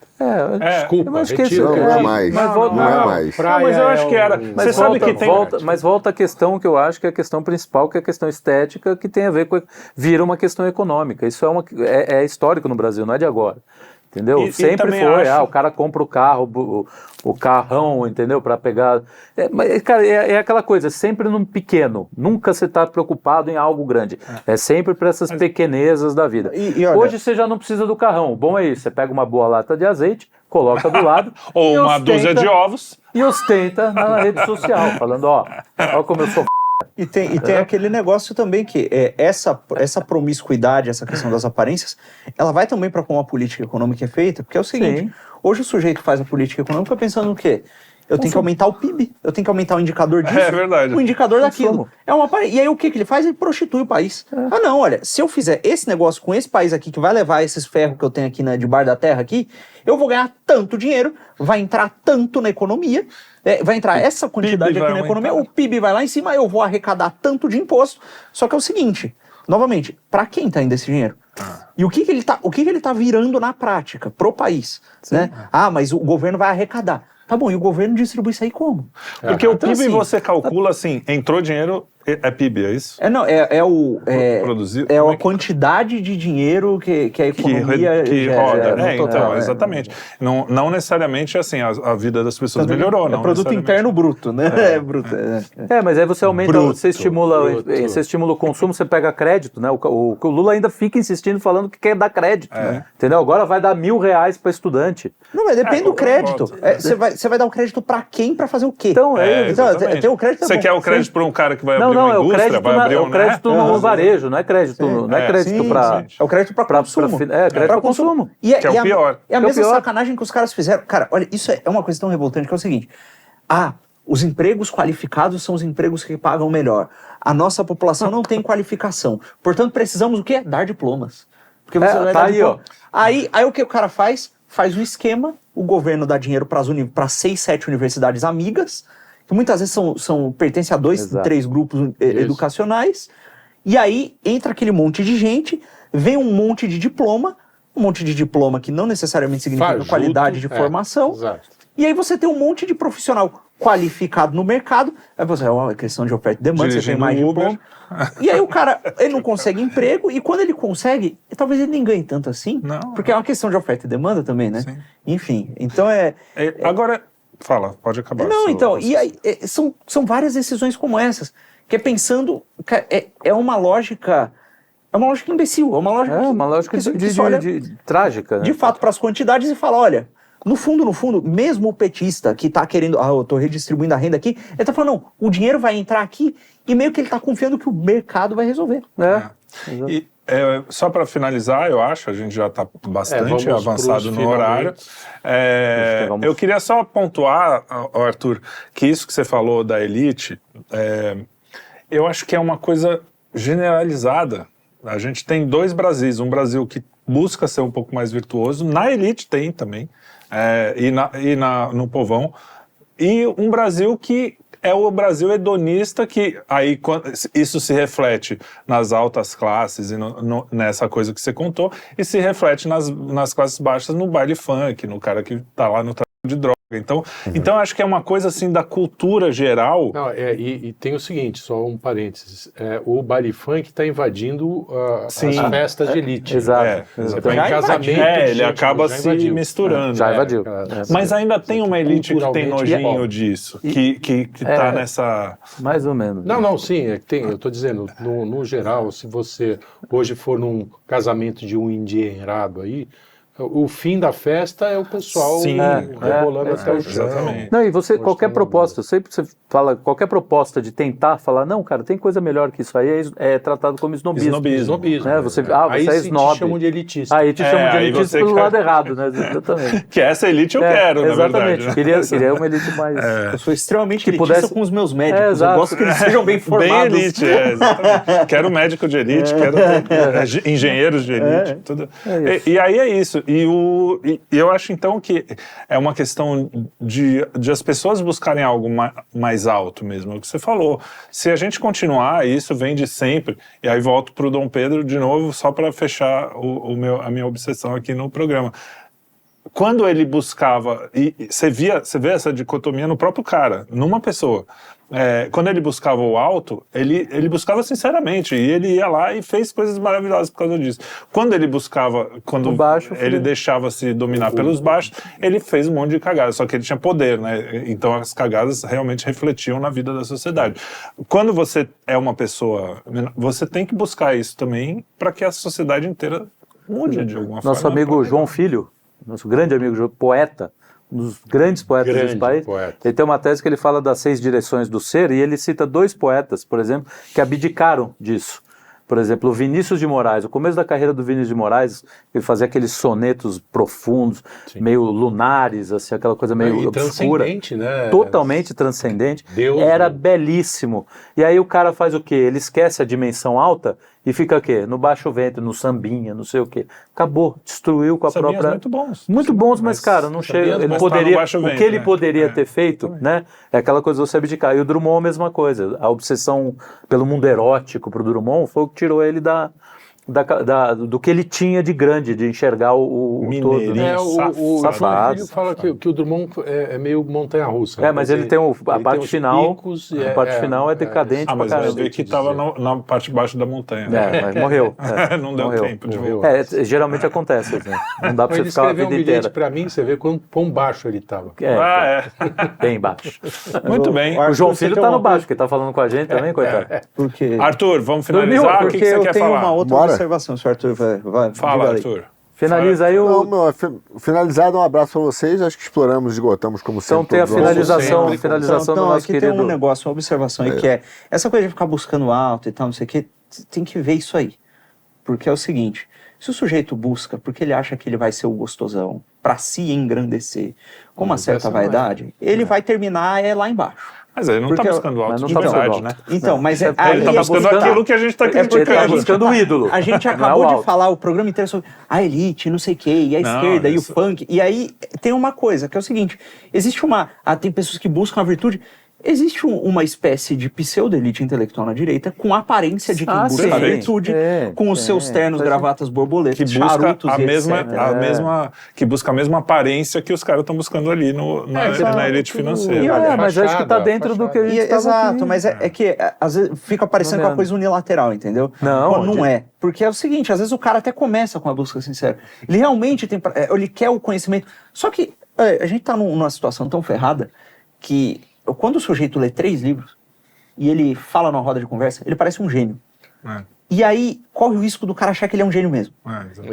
Desculpa, eu acho que retiro o que eu não é disse. mais. Mas Não é mais. Praia mas eu acho que era. Mas Você sabe que tem. Mas volta a questão que eu acho que é a questão principal, que é a questão estética, que tem a ver com. Vira uma questão econômica. Isso é histórico no Brasil, não é de agora. Entendeu? E Sempre também foi. acho- O cara compra o carro, o carrão, entendeu? Para pegar. Mas, cara, é aquela coisa, sempre num pequeno. Nunca você está preocupado em algo grande. É sempre para essas pequenezas da vida. E olha- Hoje você já não precisa do carrão. O bom é isso. Você pega uma boa lata de azeite, coloca do lado. Ou e uma ostenta- dúzia de ovos. E ostenta na rede social, falando, ó como eu sou. E tem aquele negócio também que essa promiscuidade, essa questão das aparências, ela vai também para como a política econômica é feita, porque é o seguinte, Sim. hoje o sujeito faz a política econômica pensando no quê? Eu tenho que aumentar o PIB, eu tenho que aumentar o indicador disso, É verdade. o indicador daquilo. E aí o que ele faz? Ele prostitui o país. Ah não, olha, se eu fizer esse negócio com esse país aqui, que vai levar esses ferros que eu tenho aqui debaixo da terra aqui, eu vou ganhar tanto dinheiro, vai entrar tanto na economia, vai entrar essa quantidade aqui na economia, o PIB vai lá em cima, eu vou arrecadar tanto de imposto. Só que é o seguinte, novamente, para quem tá indo esse dinheiro? E o que ele tá virando na prática pro país? Né? Ah, mas o governo vai arrecadar. Tá bom, e o governo distribui isso aí como? Porque o Então, PIB assim, você calcula assim, entrou dinheiro, é PIB, é isso? Produzir, a quantidade de dinheiro que a economia que gera, roda. no total, Então, exatamente. Não necessariamente assim, a vida das pessoas Tanto melhorou. Não produto interno bruto, né? Bruto, mas aí você aumenta, Bruto, você estimula o consumo, você pega crédito, né? O Lula ainda fica insistindo falando que quer dar crédito, né? Entendeu? Agora vai dar R$1.000 para estudante. Não, mas depende do crédito. Você vai dar o crédito para quem, para fazer o quê? Então, tem o crédito. Você quer o crédito para um cara que vai abrir Não, uma indústria, vai abrir o crédito no varejo, não é crédito, não é crédito para... É o crédito para consumo. Crédito para consumo. Que é o pior. É a mesma sacanagem que os caras fizeram. Cara, olha, isso é uma coisa tão revoltante que é o seguinte. Os empregos qualificados são os empregos que pagam melhor. A nossa população não tem qualificação. Portanto, precisamos o quê? Dar diplomas. Porque você vai dar diploma. Aí o que o cara faz? Faz um esquema, o governo dá dinheiro para 6, 7 universidades amigas, que muitas vezes pertencem a 2, 3 grupos educacionais, e aí entra aquele monte de gente, vem um monte de diploma que não necessariamente significa qualidade de formação, exato. E aí você tem um monte de profissional qualificado no mercado, aí você é uma questão de oferta e demanda, você tem mais diploma. E aí o cara, ele não consegue emprego, e quando ele consegue, talvez ele nem ganhe tanto assim, porque é uma questão de oferta e demanda também, né? Sim. Enfim, então Agora, fala, pode acabar. Não, então, e aí são várias decisões como essas, que é pensando, é uma lógica imbecil, é uma lógica trágica, né? De fato, para as quantidades e fala, olha, no fundo, mesmo o petista que tá querendo, eu tô redistribuindo a renda aqui, ele tá falando, não, o dinheiro vai entrar aqui e meio que ele tá confiando que o mercado vai resolver. E só para finalizar, eu acho, a gente já está bastante avançado no horário. Eu queria só pontuar, Arthur, que isso que você falou da elite, eu acho que é uma coisa generalizada. A gente tem 2 Brasis, um Brasil que busca ser um pouco mais virtuoso, na elite tem também, no povão, e um Brasil que é o Brasil hedonista, que aí isso se reflete nas altas classes e nessa coisa que você contou, e se reflete nas classes baixas no baile funk, no cara que tá lá no tráfico de droga. Então acho que é uma coisa assim da cultura geral. Não, e tem o seguinte, só um parênteses, o baile funk está invadindo as festas de elite. Exato. Você vai em casamento, ele acaba se misturando. Já invadiu. Mas ainda tem uma elite que tem nojinho disso, que tá nessa... Mais ou menos. Não, sim, eu tô dizendo, no geral, se você hoje for num casamento de um endinheirado aí, o fim da festa é o pessoal rebolando até o chão. Não, e qualquer proposta, sempre que você fala, qualquer proposta de tentar falar, não, cara, tem coisa melhor que isso aí, é tratado como snobismo. Né? Você é snob. Te chamam de elitista. Aí te chamam de elitista pelo lado errado, né? Exatamente. Que essa elite eu quero, na exatamente. verdade. Queria uma elite mais... Eu sou extremamente elitista com os meus médicos. Eu gosto que eles sejam bem formados. Bem elite, exatamente. Quero médico de elite, quero engenheiros de elite. Tudo. E aí é isso. E eu acho, então, que é uma questão de as pessoas buscarem algo mais alto mesmo, é o que você falou. Se a gente continuar, isso vem de sempre, e aí volto para o Dom Pedro de novo, só para fechar a minha obsessão aqui no programa. Quando ele buscava, e você vê essa dicotomia no próprio cara, numa pessoa. Quando ele buscava o alto, ele buscava sinceramente, e ele ia lá e fez coisas maravilhosas por causa disso. Quando ele buscava, quando ele deixava-se dominar pelos baixos, ele fez um monte de cagadas, só que ele tinha poder, né? Então as cagadas realmente refletiam na vida da sociedade. Quando você é uma pessoa, você tem que buscar isso também para que a sociedade inteira mude de alguma forma. Nosso amigo João Filho, nosso grande amigo, poeta, um dos grandes poetas desse país, ele tem uma tese que ele fala das 6 direções do ser, e ele cita 2 poetas, por exemplo, que abdicaram disso. Por exemplo, o Vinícius de Moraes, o começo da carreira do Vinícius de Moraes, ele fazia aqueles sonetos profundos, meio lunares, assim, aquela coisa meio obscura. Transcendente, né? Totalmente transcendente. Deus, era né? belíssimo. E aí o cara faz o quê? Ele esquece a dimensão alta e fica o quê? No baixo ventre, no sambinha, não sei o quê. Acabou, destruiu com a Sambinhas própria... muito bons. Muito bons, mas cara, não chega... Ele mas poderia... tá no baixo o ventre, que ele né? poderia ter feito, né? É aquela coisa do se abdicar. E o Drummond a mesma coisa. A obsessão pelo mundo erótico pro Drummond foi o que tirou ele do que ele tinha de grande, de enxergar o todo. Mineirinho. O Safado. João Filho fala que o Drummond é meio montanha-russa. É, mas ele tem a parte uns final. picos A parte final é decadente pra Mas caramba. vai ver que estava na parte de baixo da montanha. É, mas morreu. Não deu morreu. tempo de Morreu. voltar. Geralmente acontece, assim. Não dá pra você Ele ficar a escreveu um vida bilhete inteira. pra mim, você vê quão baixo ele estava. Bem baixo. Muito bem. O João você Filho tem tá uma no baixo, que tá falando com a gente também, coitado. Porque, Arthur, vamos Dormiu, finalizar? O porque que você eu quer tenho falar? uma outra Bora. observação, se o Arthur vai Fala, diga aí. Arthur. Finaliza aí Não, o... meu, finalizado, um abraço pra vocês. Acho que exploramos, esgotamos como sempre. Então tem a todos os nossos- finalização do Então, nosso aqui querido... tem um negócio, uma observação aí, que é essa coisa de ficar buscando alto e tal, não sei o que, tem que ver isso aí. Porque é o seguinte, se o sujeito busca porque ele acha que ele vai ser o gostosão, pra se engrandecer, com uma certa essa não é. vaidade, ele vai terminar lá embaixo. Mas ele não está Porque- buscando alto mas não de tá verdade, buscando né? alto. Então, mas Ele aí Ele está é buscando buscando- aquilo que a gente está Ele tá criticando. buscando o ídolo. A gente Não é acabou o de alto. falar o programa inteiro sobre a elite, não sei o quê, e a Não, esquerda, e o isso- funk. E aí tem uma coisa, que é o seguinte, existe tem pessoas que buscam a virtude, existe uma espécie de pseudo-elite intelectual na direita com a aparência de quem Ah, busca a sim. virtude, com os seus ternos, gravatas, borboletas, Que busca charutos a e mesma, etc. que busca a mesma aparência que os caras estão buscando ali na elite financeira. Mas acho que tá dentro do que a gente estava Exato, mas é que às vezes fica parecendo Não uma coisa unilateral, entendeu? Não, Quando não é. Porque é o seguinte, às vezes o cara até começa com a busca sincera. Ele realmente ele quer o conhecimento. Só que a gente tá numa situação tão ferrada que quando o sujeito lê 3 livros e ele fala numa roda de conversa, ele parece um gênio. E aí corre o risco do cara achar que ele é um gênio mesmo.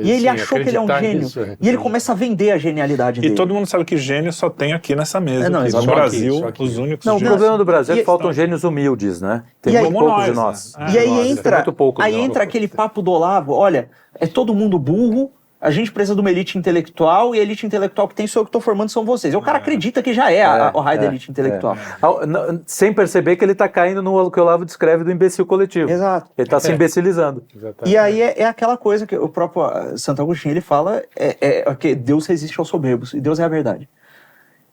E ele Sim, achou que ele é um acreditar gênio. nisso, E ele começa a vender a genialidade E dele. todo mundo sabe que gênio só tem aqui nessa mesa. Não, aqui. exato. No Só Brasil, aqui, só aqui. os únicos Não, o gênios. problema do Brasil é que E- faltam gênios humildes, né? Tem E aí- muito Como poucos de nós, nós. né? E aí Tem entra, muito poucos de nós. aquele papo do Olavo, olha, é todo mundo burro, a gente precisa de uma elite intelectual, e a elite intelectual que tem sou eu que estou formando são vocês. E o cara acredita que já é o raio da elite intelectual. Sem perceber que ele está caindo no que o Olavo descreve do imbecil coletivo. Exato. Ele está se imbecilizando. E aí é aquela coisa que o próprio Santo Agostinho ele fala, que Deus resiste aos soberbos, e Deus é a verdade.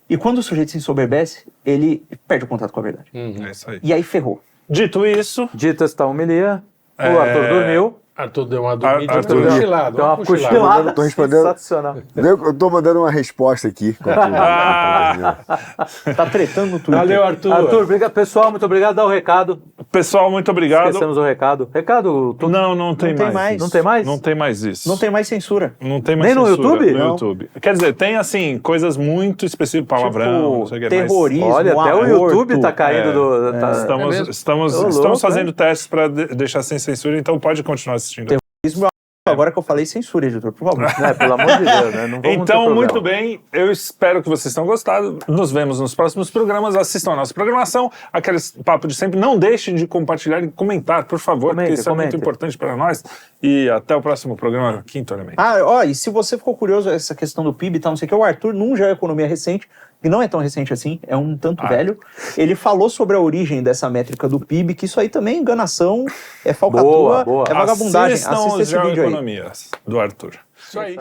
E quando o sujeito se ensoberbece, ele perde o contato com a verdade. É isso aí. E aí ferrou. Dito isso, Dita esta homilia, o Arthur dormiu. Arthur deu uma dormida, Arthur uma deu- cochilada. Deu uma cochilada Tô respondendo. sensacional. Eu tô mandando uma resposta aqui. Tá tretando no Twitter. Valeu, Arthur. Arthur, pessoal, muito obrigado. Dá o recado. pessoal, muito obrigado. Esquecemos o recado. Recado, Não tem tem mais. mais. não tem mais? Não tem mais isso. Não tem mais censura. Não tem mais Nem no censura YouTube? No Não. YouTube. Quer dizer, tem assim, coisas muito específicas, palavrão, não sei o que, terrorismo, Olha, até o aborto. YouTube tá caindo do... mas tá- estamos Ô, louco, estamos fazendo testes para deixar sem censura, então pode continuar assistindo. Agora que eu falei, censura, editor, por favor. né, pelo amor de Deus, né? Não vamos ter Então, problema. muito bem, eu espero que vocês tenham gostado. Nos vemos nos próximos programas. Assistam a nossa programação. Aquele papo de sempre. Não deixem de compartilhar e comentar, por favor, porque isso é muito importante para nós. E até o próximo programa, Quinto Elemento. E se você ficou curioso essa questão do PIB e tal, não sei o que, o Arthur, num Já é Economia recente, que não é tão recente assim, é um tanto velho, ele falou sobre a origem dessa métrica do PIB, que isso aí também é enganação, é falcatrua, Boa. é vagabundagem. Assistam Assista os esse vídeo aí. Economias do Arthur. Isso aí.